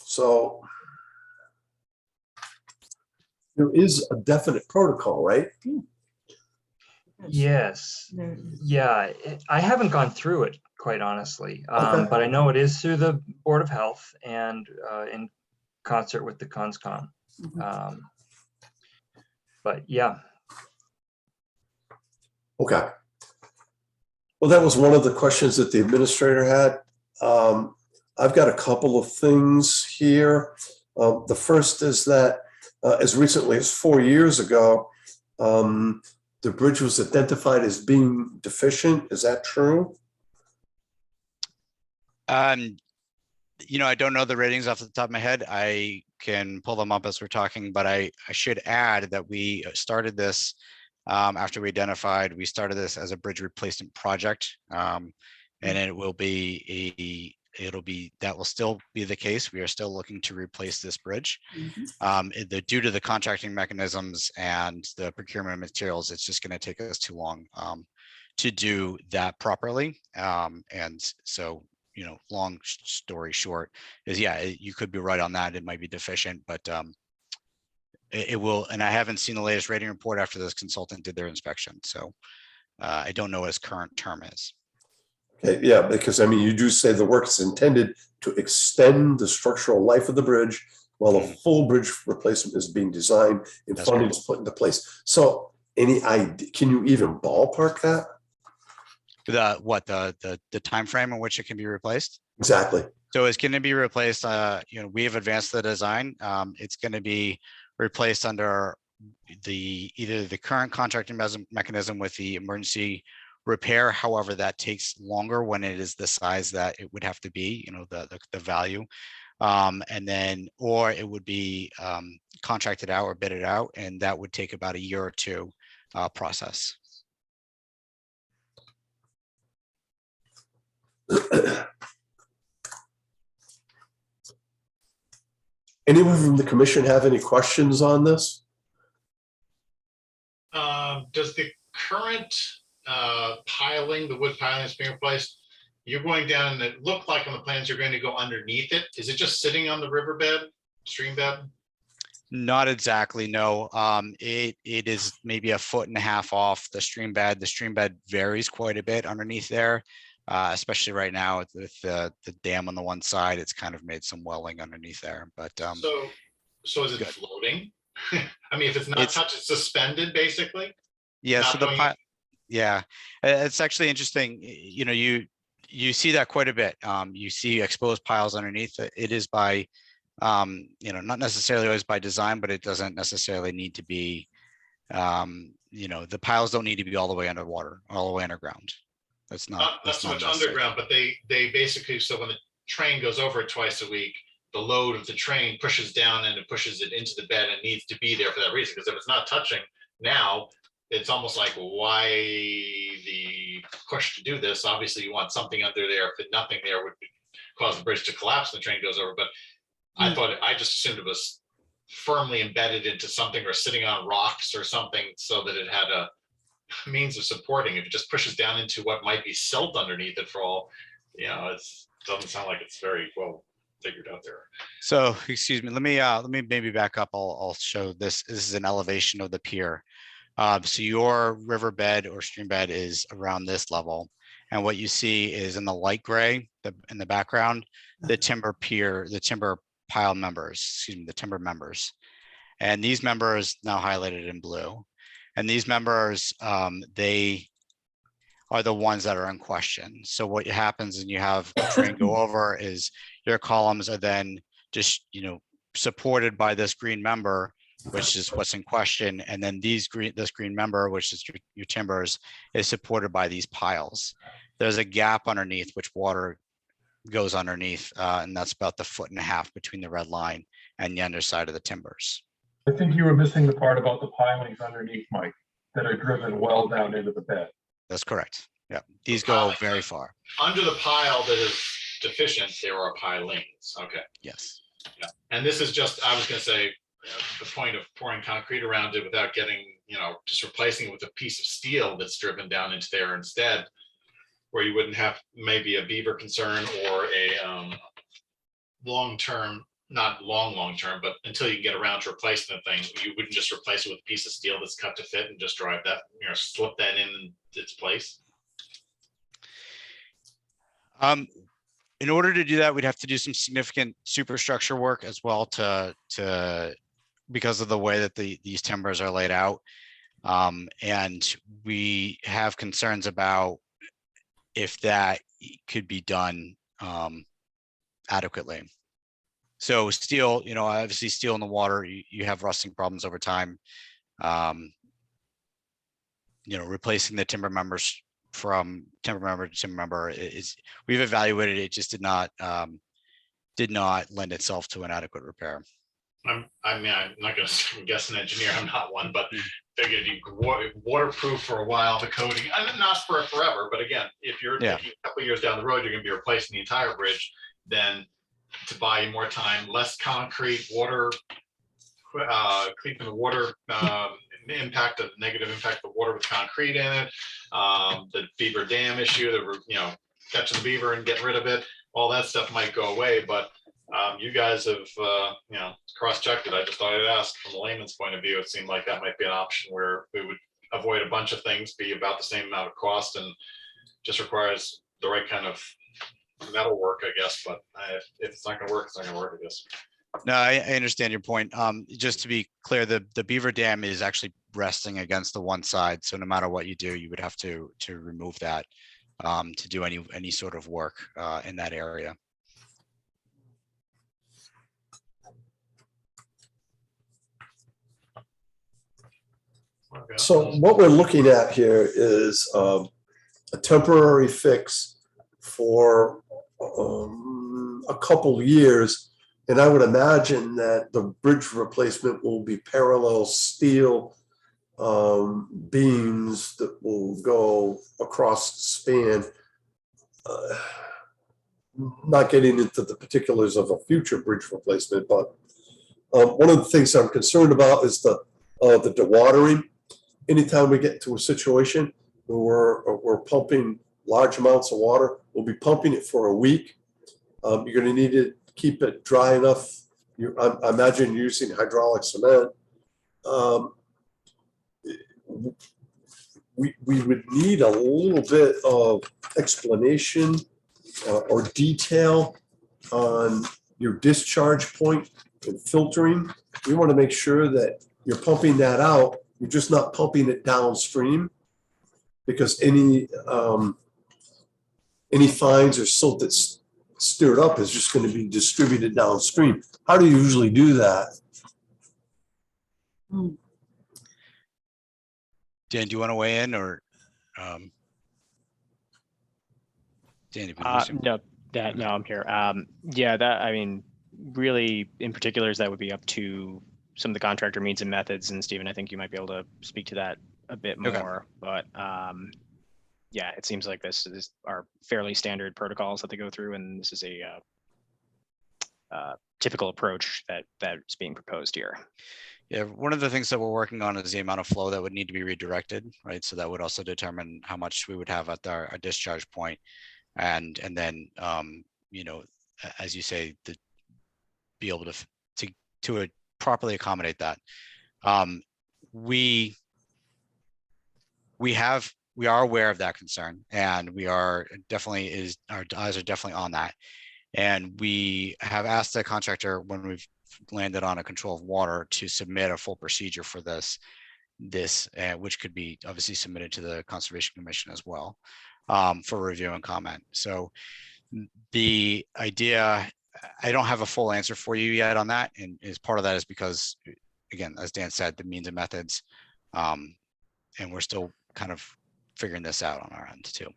S3: So there is a definite protocol, right?
S7: Yes. Yeah, I haven't gone through it, quite honestly, but I know it is through the Board of Health and in concert with the ConsCom. But yeah.
S3: Okay. Well, that was one of the questions that the administrator had. I've got a couple of things here. The first is that as recently as 4 years ago, the bridge was identified as being deficient. Is that true?
S16: I don't know the ratings off the top of my head. I can pull them up as we're talking, but I should add that we started this after we started this as a bridge replacement project, and it will be that will still be the case. We are still looking to replace this bridge. Due to the contracting mechanisms and the procurement of materials, it's just going to take us too long to do that properly. And so, long story short is, you could be right on that. It might be deficient, but it will. And I haven't seen the latest rating report after this consultant did their inspection. So I don't know what his current term is.
S3: Okay, yeah, because you do say the work is intended to extend the structural life of the bridge while a full bridge replacement is being designed and funding is put into place. So any idea, can you even ballpark that?
S16: The time frame in which it can be replaced?
S3: Exactly.
S16: So it's going to be replaced. We have advanced the design. It's going to be replaced under either the current contracting mechanism with the emergency repair. However, that takes longer when it is the size that it would have to be, the value. And then, or it would be contracted out or bidded out, and that would take about a year or two process.
S3: Anyone from the commission have any questions on this?
S5: Does the current piling, the wood piling that's being replaced, you're going down and it looked like on the plans you're going to go underneath it? Is it just sitting on the riverbed, stream bed?
S16: Not exactly, no. It is maybe 1.5 feet off the stream bed. The stream bed varies quite a bit underneath there, especially right now with the dam on the one side. It's kind of made some welling underneath there, but
S5: so is it
S16: good.
S5: floating? I mean, if it's not touched, it's suspended basically.
S16: Yeah,
S5: Not
S16: so the
S5: going-
S16: yeah, it's actually interesting. You know, you see that quite a bit. You see exposed piles underneath. It is by, you know, not necessarily always by design, but it doesn't necessarily need to be. You know, the piles don't need to be all the way underwater, all the way underground. That's not
S5: so much
S16: necessary.
S5: underground, but they basically, so when the train goes over it twice a week, the load of the train pushes down and it pushes it into the bed and needs to be there for that reason. Because if it's not touching now, it's almost like, why the push to do this? Obviously, you want something under there. If nothing there would cause the bridge to collapse and the train goes over. But I just assumed it was firmly embedded into something or sitting on rocks or something so that it had a means of supporting. If it just pushes down into what might be silt underneath it for all, you know, it doesn't sound like it's very well figured out there.
S16: So, excuse me, let me maybe back up. I'll show this. This is an elevation of the pier. So your riverbed or stream bed is around this level. And what you see is in the light gray, in the background, the timber pier, the timber pile members, excuse me, the timber members. And these members now highlighted in blue. And these members, they are the ones that are in question. So what happens when you have a train go over is your columns are then just, you know, supported by this green member, which is what's in question. And then this green member, which is your timbers, is supported by these piles. There's a gap underneath which water goes underneath, and that's about 1.5 feet between the red line and the underside of the timbers.
S1: I think you were missing the part about the pilings underneath, Mike, that are driven well down into the bed.
S16: That's correct. Yeah, these go very far.
S5: Under the pile that is deficient, there are pilings. Okay.
S16: Yes.
S5: Yeah. And this is just, I was going to say, the point of pouring concrete around it without getting, you know, just replacing it with a piece of steel that's driven down into there instead, where you wouldn't have maybe a beaver concern or a long-term, not long-term, but until you can get around to replacing the thing, you wouldn't just replace it with a piece of steel that's cut to fit and just drive that, you know, slip that in its place.
S16: In order to do that, we'd have to do some significant superstructure work as well to because of the way that these timbers are laid out. And we have concerns about if that could be done adequately. So steel, you know, obviously steel in the water, you have rusting problems over time. You know, replacing the timber members from timber member to timber member is, we've evaluated it, just did not lend itself to an adequate repair.
S5: I mean, I'm not going to guess an engineer. I'm not one, but figured you waterproof for a while, the coating, and not for forever. But again, if you're thinking a couple of years down the road, you're going to be replacing the entire bridge, then to buy more time, less concrete, water, keeping the water impact, of negative impact of water with concrete in it, the Beaver Dam issue, you know, catching the beaver and getting rid of it, all that stuff might go away. But you guys have, you know, cross-checked it. I just thought I'd ask from a layman's point of view. It seemed like that might be an option where we would avoid a bunch of things, be about the same amount of cost, and just requires the right kind of metal work, I guess. But if it's not going to work, it's not going to work, I guess.
S16: No, I understand your point. Just to be clear, the Beaver Dam is actually resting against the one side. So no matter what you do, you would have to remove that to do any sort of work in that area.
S3: So what we're looking at here is a temporary fix for a couple years. And I would imagine that the bridge replacement will be parallel steel beams that will go across the span. Not getting into the particulars of a future bridge replacement, but One of the things I'm concerned about is the dewatering. Anytime we get into a situation where we're pumping large amounts of water, we'll be pumping it for a week. You're going to need to keep it dry enough. I imagine you're using hydraulic cement. We would need a little bit of explanation or detail on your discharge point and filtering. We want to make sure that you're pumping that out. You're just not pumping it downstream, because any fines or silt that's stirred up is just going to be distributed downstream. How do you usually do that?
S16: Dan, do you want to weigh in, or Dan, if you lose him?
S15: No, I'm here. Yeah, that, I mean, really, in particulars, that would be up to some of the contractor means and methods. And Stephen, I think you might be able to speak to that a bit more. But yeah, it seems like this are fairly standard protocols that they go through, and this is a typical approach that's being proposed here.
S16: Yeah, one of the things that we're working on is the amount of flow that would need to be redirected, right? So that would also determine how much we would have at our discharge point, and then you know, as you say, be able to properly accommodate that. We are aware of that concern, and we are definitely our eyes are definitely on that. And we have asked the contractor, when we've landed on a control of water, to submit a full procedure for this, which could be obviously submitted to the Conservation Commission as well, for review and comment. So the idea, I don't have a full answer for you yet on that, and as part of that is because, again, as Dan said, the means and methods, and we're still kind of figuring this out on our end too.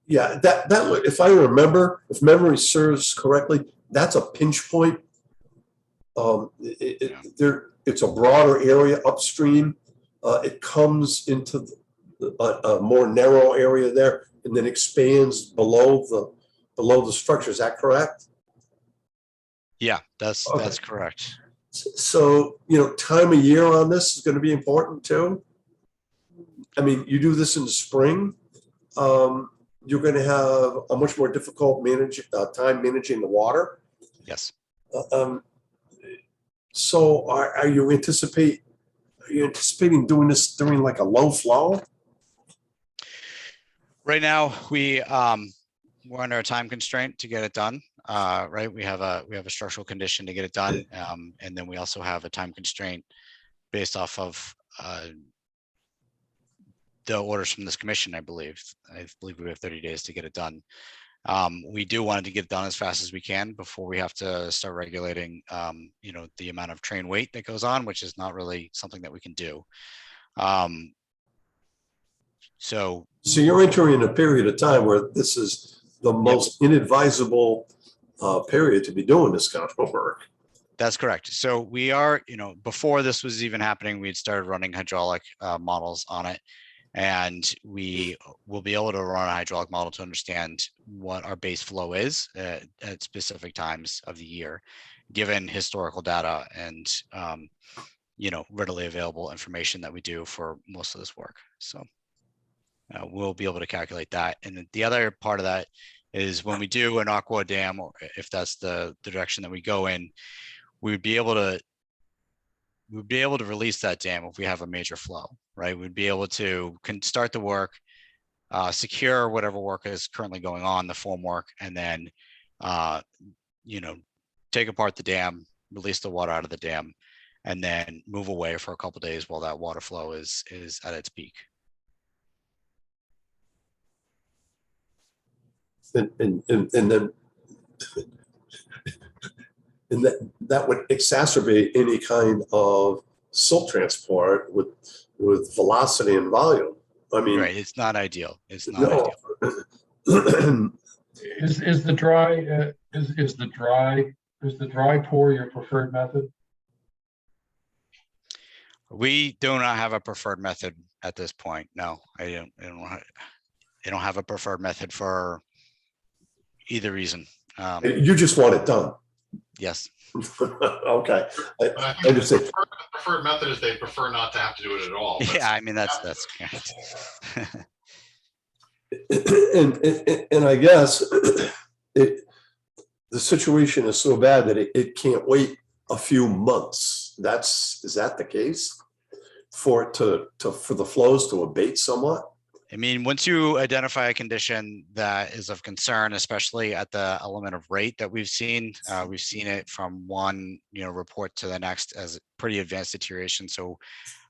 S3: Yeah, that if I remember, if memory serves correctly, that's a pinch point. It's a broader area upstream. It comes into a more narrow area there, and then expands below the structure. Is that correct?
S16: Yeah, that's correct.
S3: So, you know, time of year on this is going to be important too. I mean, you do this in the spring, you're going to have a much more difficult time managing the water.
S16: Yes.
S3: So are you anticipating doing this during like a low flow?
S16: Right now, we're under a time constraint to get it done. Right, we have a structural condition to get it done, and then we also have a time constraint based off of the orders from this commission. I believe we have 30 days to get it done. We do want to get it done as fast as we can before we have to start regulating, you know, the amount of train weight that goes on, which is not really something that we can do. So
S3: you're entering a period of time where this is the most inadvisable period to be doing this kind of work.
S16: That's correct. So we are, you know, before this was even happening, we had started running hydraulic models on it, and we will be able to run a hydraulic model to understand what our base flow is at specific times of the year, given historical data and, you know, readily available information that we do for most of this work. So we'll be able to calculate that. And the other part of that is when we do an aqua dam, or if that's the direction that we go in, we'd be able to release that dam if we have a major flow, right? We'd be able to start the work, secure whatever work is currently going on, the formwork, and then, you know, take apart the dam, release the water out of the dam, and then move away for a couple of days while that water flow is at its peak.
S3: And then and that would exacerbate any kind of silt transport with velocity and volume. I mean,
S16: right, it's not ideal. It's not
S3: ideal.
S1: Is the dry pour your preferred method?
S16: We do not have a preferred method at this point. No, I don't have a preferred method for either reason.
S3: You just want it done.
S16: Yes.
S3: Okay.
S5: But I
S3: I
S5: think the
S3: understand.
S5: preferred method is they prefer not to have to do it at all. but-
S16: Yeah, I mean, that's correct.
S3: And I guess the situation is so bad that it can't wait a few months. Is that the case? For it for the flows to abate somewhat?
S16: I mean, once you identify a condition that is of concern, especially at the element of rate that we've seen it from one, report to the next as pretty advanced deterioration. So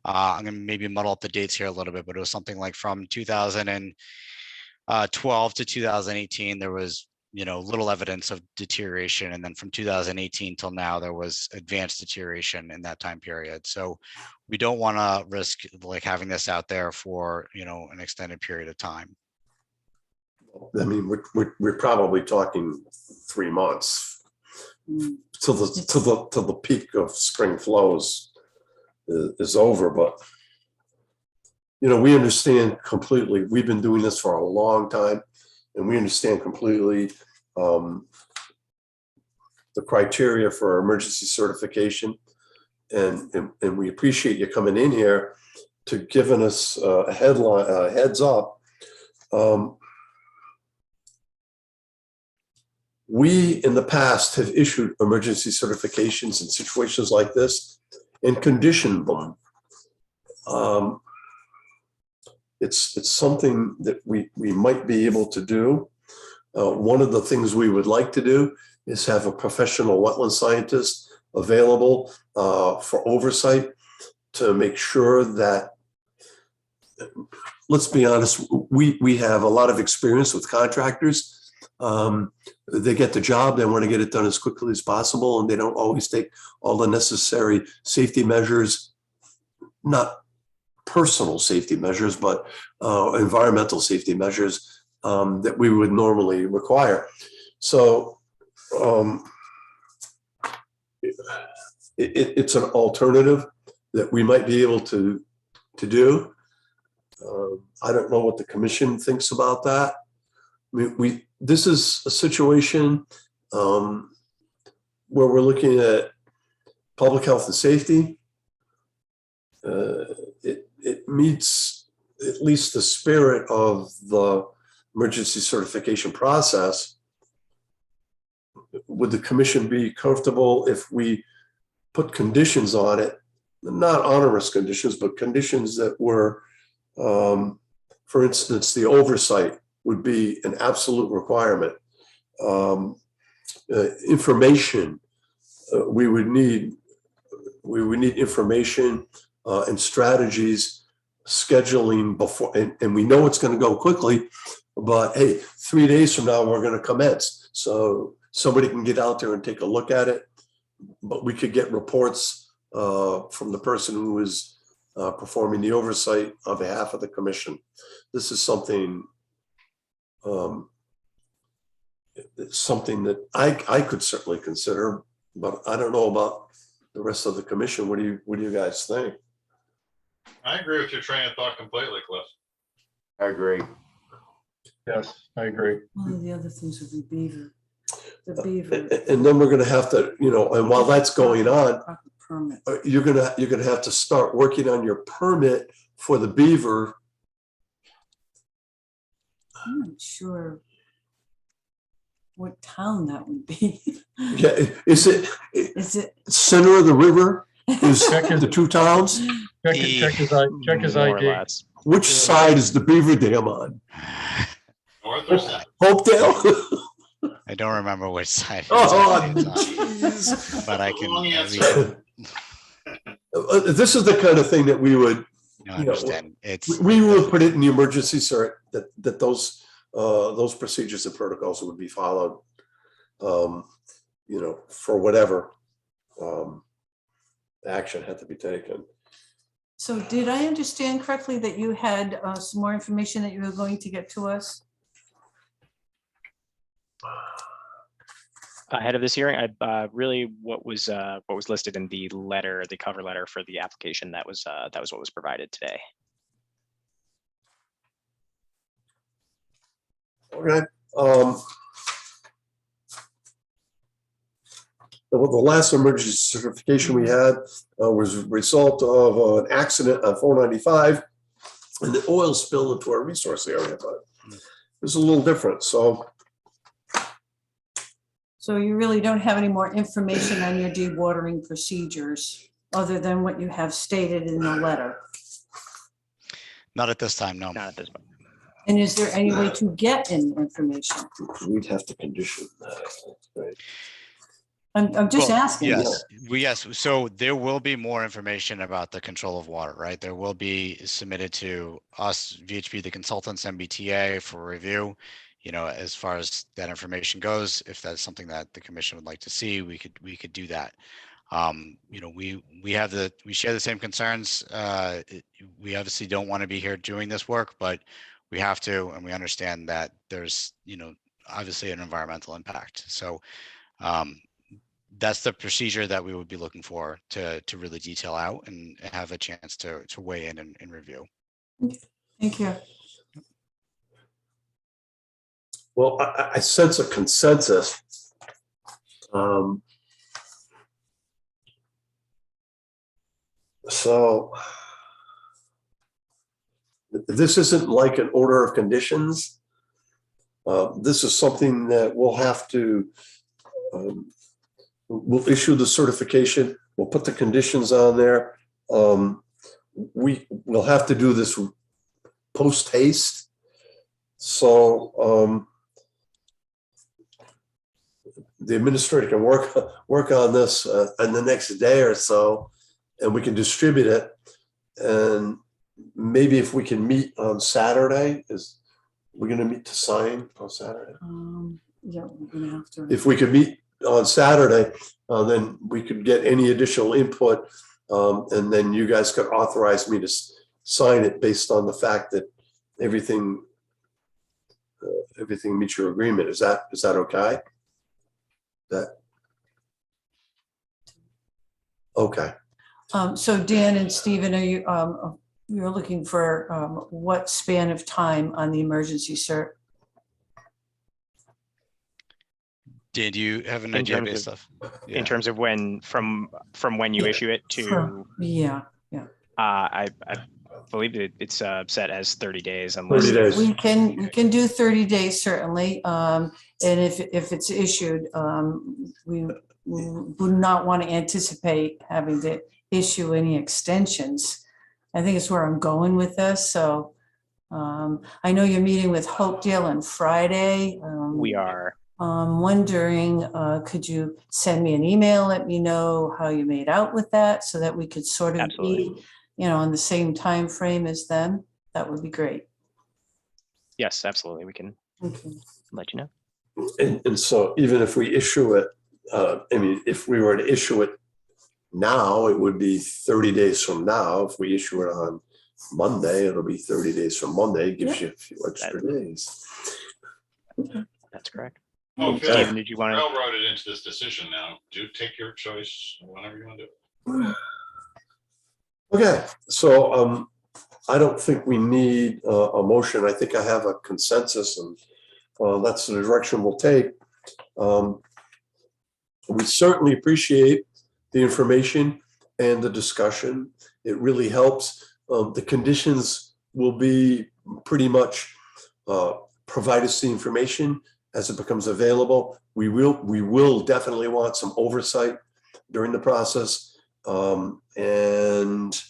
S16: I'm gonna maybe muddle up the dates here a little bit, but it was something like from 2012 to 2018, there was, little evidence of deterioration. And then from 2018 till now, there was advanced deterioration in that time period. So we don't want to risk like having this out there for, an extended period of time.
S3: I mean, we're probably talking 3 months till the peak of spring flows is over. But we understand completely. We've been doing this for a long time, and we understand completely the criteria for emergency certification. And we appreciate you coming in here to giving us a heads up. We in the past have issued emergency certifications in situations like this and conditioned them. It's something that we might be able to do. One of the things we would like to do is have a professional wetland scientist available for oversight to make sure that, let's be honest, we have a lot of experience with contractors. They get the job, they want to get it done as quickly as possible, and they don't always take all the necessary safety measures, not personal safety measures, but environmental safety measures that we would normally require. So it's an alternative that we might be able to do. I don't know what the commission thinks about that. This is a situation where we're looking at public health and safety. It meets at least the spirit of the emergency certification process. Would the commission be comfortable if we put conditions on it, not onerous conditions, but conditions that were, for instance, the oversight would be an absolute requirement. Information, we would need information and strategies, scheduling before, and we know it's going to go quickly, but hey, 3 days from now, we're going to commence. So somebody can get out there and take a look at it, but we could get reports from the person who is performing the oversight on behalf of the commission. This is something that I could certainly consider, but I don't know about the rest of the commission. What do you guys think?
S5: I agree with your train of thought completely, Cliff.
S12: I agree.
S1: Yes, I agree.
S2: One of the other things would be Beaver. The Beaver.
S3: And then we're going to have to, and while that's going on,
S2: Permit.
S3: you're gonna have to start working on your permit for the Beaver.
S2: I'm not sure what town that would be.
S3: Yeah, is it center of the river? Is the two towns?
S1: Check his ID.
S3: Which side is the Beaver Dam on?
S5: North or south?
S3: Hopedale?
S16: I don't remember which side.
S3: Oh, jeez.
S16: But I can.
S3: This is the kind of thing that we would
S16: understand.
S3: We will put it in the emergency cert that those procedures and protocols would be followed. For whatever action had to be taken.
S2: So did I understand correctly that you had some more information that you were going to get to us?
S15: Ahead of this hearing, really what was listed in the letter, the cover letter for the application, that was what was provided today.
S3: Okay. the last emergency certification we had was a result of an accident on 495 and the oil spill into our resource area, but it was a little different. So
S2: you really don't have any more information on your dewatering procedures other than what you have stated in the letter?
S16: Not at this time, no.
S15: Not at this point.
S2: And is there any way to get any information?
S3: we'd have to condition that, right?
S2: I'm just
S16: Well,
S2: asking.
S16: Yes, so there will be more information about the control of water, right? There will be submitted to us, VHB, the consultants, MBTA for review. You know, as far as that information goes, if that's something that the commission would like to see, we could do that. You know, we share the same concerns. We obviously don't want to be here doing this work, but we have to, and we understand that there's, you know, obviously an environmental impact. So that's the procedure that we would be looking for to really detail out and have a chance to weigh in and review.
S2: Thank you.
S3: Well, I sense a consensus. So this isn't like an order of conditions. This is something that we'll have to, we'll issue the certification. We'll put the conditions on there. We'll have to do this post haste. So the administrator can work on this in the next day or so, and we can distribute it. And maybe if we can meet on Saturday, we're going to meet to sign on Saturday?
S2: Yeah, we're gonna have to.
S3: If we could meet on Saturday, then we could get any additional input, and then you guys could authorize me to sign it based on the fact that everything meets your agreement. Is that okay? Okay.
S2: So Dan and Stephen, are you, you're looking for what span of time on the emergency cert?
S16: Dan, do you have an
S15: In
S16: idea
S15: terms
S16: based
S15: of-
S16: off?
S15: In terms of when, from when you issue it to,
S2: Yeah.
S15: I believe it's set as 30 days unless
S3: 30 days.
S2: We can do 30 days certainly. And if it's issued, we would not want to anticipate having to issue any extensions. I think it's where I'm going with this. So I know you're meeting with Hopedale on Friday.
S15: we are.
S2: Wondering, could you send me an email, let me know how you made out with that so that we could sort of
S15: Absolutely.
S2: be, you know, on the same time frame as them? That would be great.
S15: Yes, absolutely. We can
S2: Okay.
S15: let you know.
S3: And so even if we issue it, I mean, if we were to issue it now, it would be 30 days from now. If we issue it on Monday, it'll be 30 days from Monday. It gives you a few extra days.
S15: That's correct.
S5: Oh, if
S15: Stephen, did you want to?
S5: railroaded into this decision now, do take your choice whenever you want to do it.
S3: Okay, so I don't think we need a motion. I think I have a consensus, and that's the direction we'll take. We certainly appreciate the information and the discussion. It really helps. The conditions will be pretty much provide us the information as it becomes available. We will definitely want some oversight during the process. And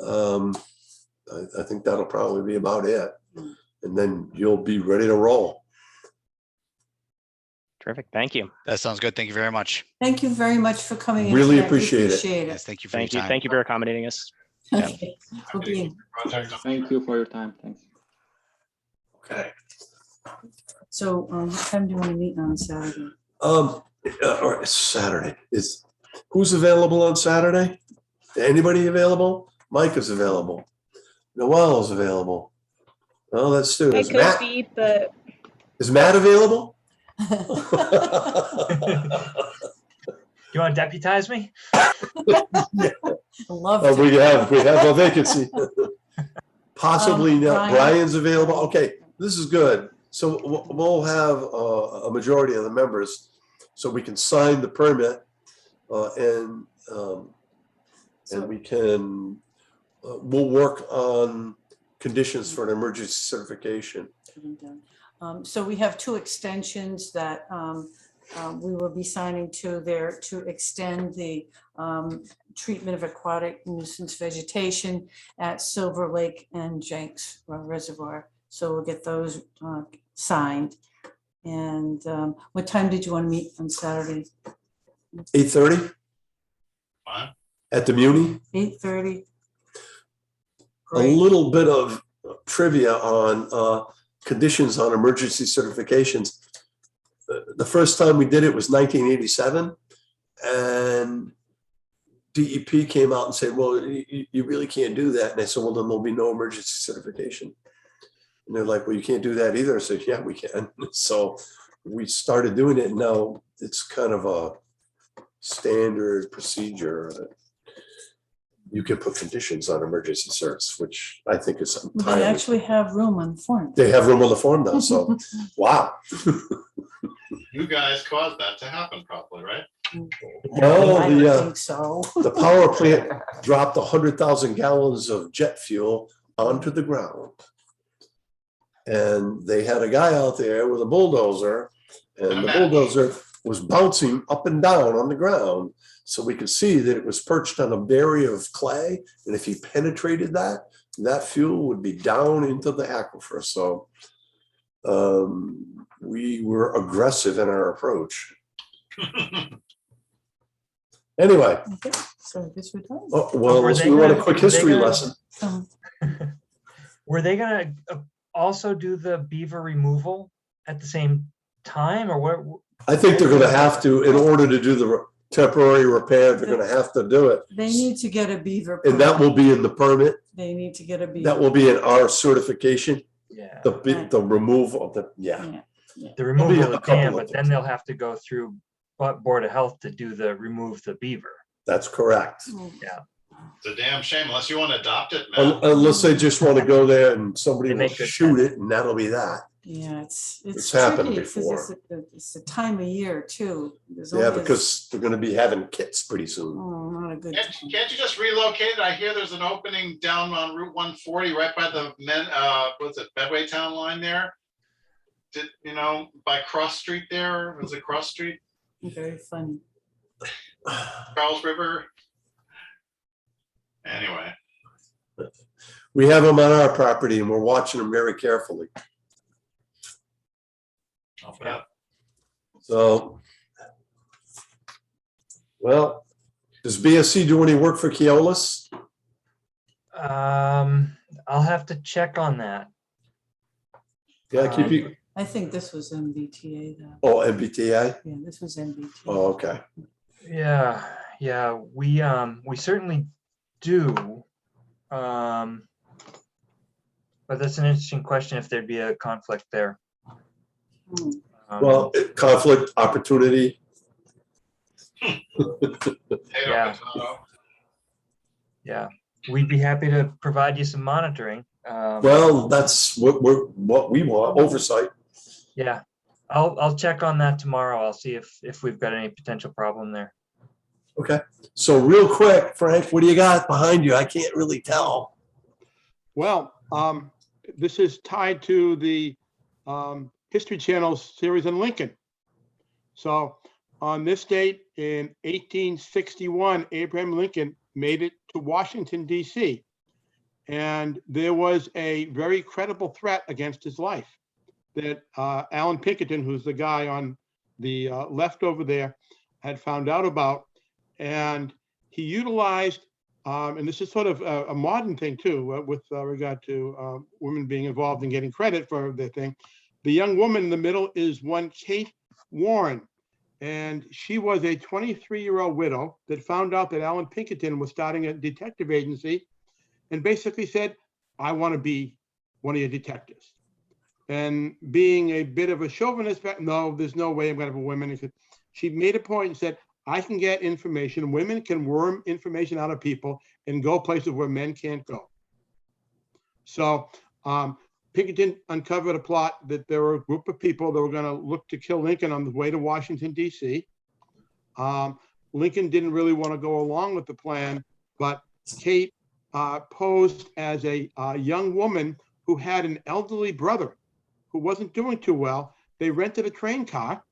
S3: I think that'll probably be about it. And then you'll be ready to roll.
S15: Terrific. Thank you.
S16: That sounds good. Thank you very much.
S2: Thank you very much for coming in.
S3: Really
S2: tonight. We
S3: appreciate it.
S16: Yes, thank you for your
S15: Thank you.
S16: time.
S15: Thank you for accommodating us.
S2: Okay. We'll be-
S14: Thank you for your time. Thanks.
S3: Okay.
S2: So what time do you want to meet on Saturday?
S3: Or it's Saturday. Who's available on Saturday? Anybody available? Mike is available. Noel is available. Well, let's do
S10: I
S3: it.
S10: could be, but
S3: Is Matt available?
S7: You want to deputize me?
S2: Love
S3: We
S2: to.
S3: have a vacancy. Possibly not.
S2: Brian.
S3: Brian's available. Okay, this is good. So we'll have a majority of the members, so we can sign the permit And we can, we'll work on conditions for an emergency certification.
S2: So we have 2 extensions that we will be signing to there to extend the treatment of aquatic nuisance vegetation at Silver Lake and Jenks Reservoir. So we'll get those signed. And what time did you want to meet on Saturday?
S3: 8:30
S5: Fine.
S3: at the Muni.
S2: 8:30.
S3: A little bit of trivia on conditions on emergency certifications. The first time we did it was 1987, and DEP came out and said, well, you really can't do that. And I said, well, then there'll be no emergency certification. And they're like, well, you can't do that either. I said, yeah, we can. So we started doing it. And now it's kind of a standard procedure that you can put conditions on emergency certs, which I think is entirely.
S2: They actually have room on the form.
S3: They have room on the form now. So, wow.
S5: You guys caused that to happen probably, right?
S3: Well,
S2: I would think so.
S3: the power plant dropped 100,000 gallons of jet fuel onto the ground. And they had a guy out there with a bulldozer, and the bulldozer was bouncing up and down on the ground. So we could see that it was perched on a barrier of clay. And if he penetrated that, that fuel would be down into the aquifer. So we were aggressive in our approach. Anyway.
S2: Okay, so I guess we're done.
S3: Oh, well, unless we want a quick history lesson.
S7: Were they gonna also do the beaver removal at the same time, or what?
S3: I think they're gonna have to, in order to do the temporary repair, they're gonna have to do it.
S2: They need to get a beaver.
S3: And that will be in the permit.
S2: They need to get a beaver.
S3: That will be in our certification.
S7: Yeah.
S3: The removal of the, yeah.
S7: The removal of the
S3: couple
S7: dam,
S3: of
S7: but then they'll have to go through Board of Health to do the remove the beaver.
S3: That's correct.
S7: Yeah.
S5: It's a damn shame unless you want to adopt it, man.
S3: Unless they just want to go there and somebody
S7: They
S3: will
S7: make good
S3: shoot it, and that'll be that.
S2: Yeah, it's
S3: happened
S2: tricky 'cause
S3: before.
S2: It's the time of year too. There's
S3: Yeah,
S2: always-
S3: because they're gonna be having kits pretty soon.
S2: Oh, not a good.
S5: Can't you just relocate it? I hear there's an opening down on Route 140 right by the what's it, Bedway Town line there? By Cross Street there? Was it Cross Street?
S2: Very funny.
S5: Charles River? Anyway.
S3: We have them on our property and we're watching them very carefully.
S5: Yeah.
S3: So, well, does BSC do any work for Keolis?
S7: I'll have to check on that.
S3: Yeah, keep you.
S2: I think this was MBTA though.
S3: Oh, MBTA?
S2: Yeah, this was MBTA.
S3: Oh, okay.
S7: Yeah, we certainly do. But that's an interesting question if there'd be a conflict there.
S3: Well, conflict, opportunity.
S7: Yeah, we'd be happy to provide you some monitoring.
S3: Well, that's what we want, oversight.
S7: Yeah, I'll check on that tomorrow. I'll see if we've got any potential problem there.
S3: Okay, so real quick, Frank, what do you got behind you? I can't really tell.
S6: Well, this is tied to the History Channel series on Lincoln. So on this date in 1861, Abraham Lincoln made it to Washington, D.C. And there was a very credible threat against his life that Alan Pinkerton, who's the guy on the left over there, had found out about. And he utilized, and this is sort of a modern thing too, with regard to women being involved in getting credit for their thing. The young woman in the middle is one Kate Warren. And she was a 23-year-old widow that found out that Alan Pinkerton was starting a detective agency and basically said, I want to be one of your detectives. And being a bit of a chauvinist, no, there's no way I'm going to have a woman. She made a point and said, I can get information. Women can worm information out of people and go places where men can't go. So Pinkerton uncovered a plot that there were a group of people that were going to look to kill Lincoln on the way to Washington, D.C. Lincoln didn't really want to go along with the plan, but Kate posed as a young woman who had an elderly brother who wasn't doing too well. They rented a train car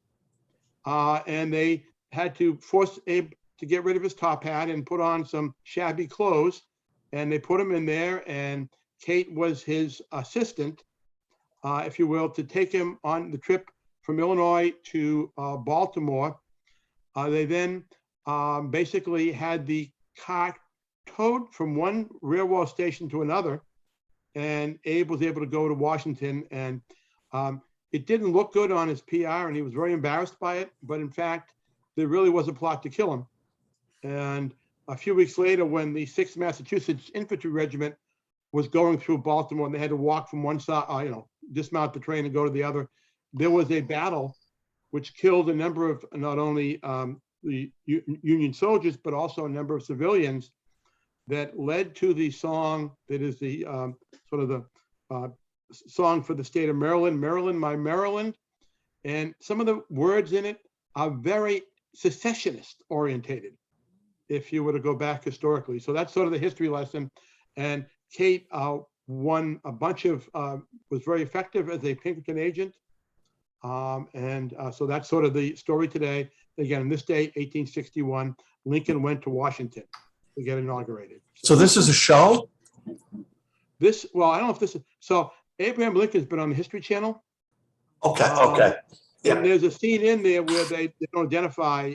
S6: and they had to force Abe to get rid of his top hat and put on some shabby clothes. And they put him in there, and Kate was his assistant, if you will, to take him on the trip from Illinois to Baltimore. They then basically had the car towed from one railroad station to another, and Abe was able to go to Washington. And it didn't look good on his PR, and he was very embarrassed by it. But in fact, there really was a plot to kill him. And a few weeks later, when the 6th Massachusetts Infantry Regiment was going through Baltimore, and they had to walk from one side, dismount the train and go to the other, there was a battle which killed a number of not only the Union soldiers, but also a number of civilians, that led to the song that is the sort of the song for the state of Maryland, Maryland, my Maryland. And some of the words in it are very secessionist orientated, if you were to go back historically. So that's sort of the history lesson. And Kate won a bunch of, was very effective as a Pinkerton agent. So that's sort of the story today. Again, on this day, 1861, Lincoln went to Washington to get inaugurated.
S3: So this is a show?
S6: Well, I don't know if this is, so Abraham Lincoln's been on the History Channel.
S3: Okay, okay. Yeah.
S6: And there's a scene in there where they don't identify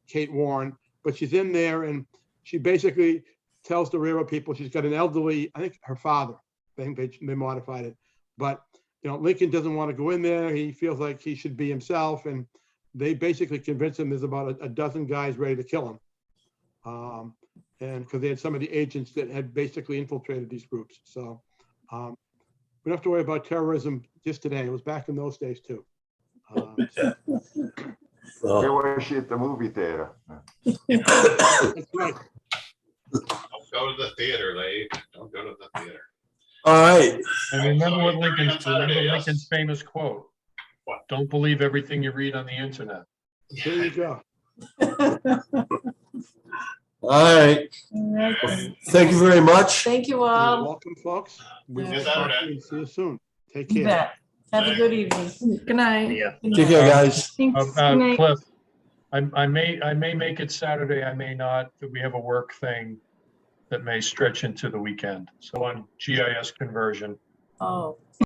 S6: Kate Warren, but she's in there and she basically tells the railroad people she's got an elderly, I think her father, I think they modified it. But, Lincoln doesn't want to go in there. He feels like he should be himself. And they basically convince him there's about a dozen guys ready to kill him. And because they had some of the agents that had basically infiltrated these groups. So we don't have to worry about terrorism just today. It was back in those days too.
S12: They want to see at the movie theater.
S6: That's right.
S5: Don't go to the theater, Lave. Don't go to the theater.
S3: All right.
S1: And remember what Lincoln's,
S5: Saturday,
S1: remember
S5: yes.
S1: Lincoln's famous quote.
S5: What?
S1: Don't believe everything you read on the internet.
S6: There you go.
S3: All right. Thank you very much.
S2: Thank you
S6: You're
S2: all.
S6: welcome, folks. We will
S2: Yeah.
S6: talk to you and see you soon. Take
S2: You
S6: care.
S2: bet. Have a good evening.
S4: Good night.
S7: Yeah.
S3: Take care, guys.
S10: Thanks. Good night.
S1: Cliff, I may make it Saturday, I may not. We have a work thing that may stretch into the weekend. So on GIS conversion,
S2: Oh.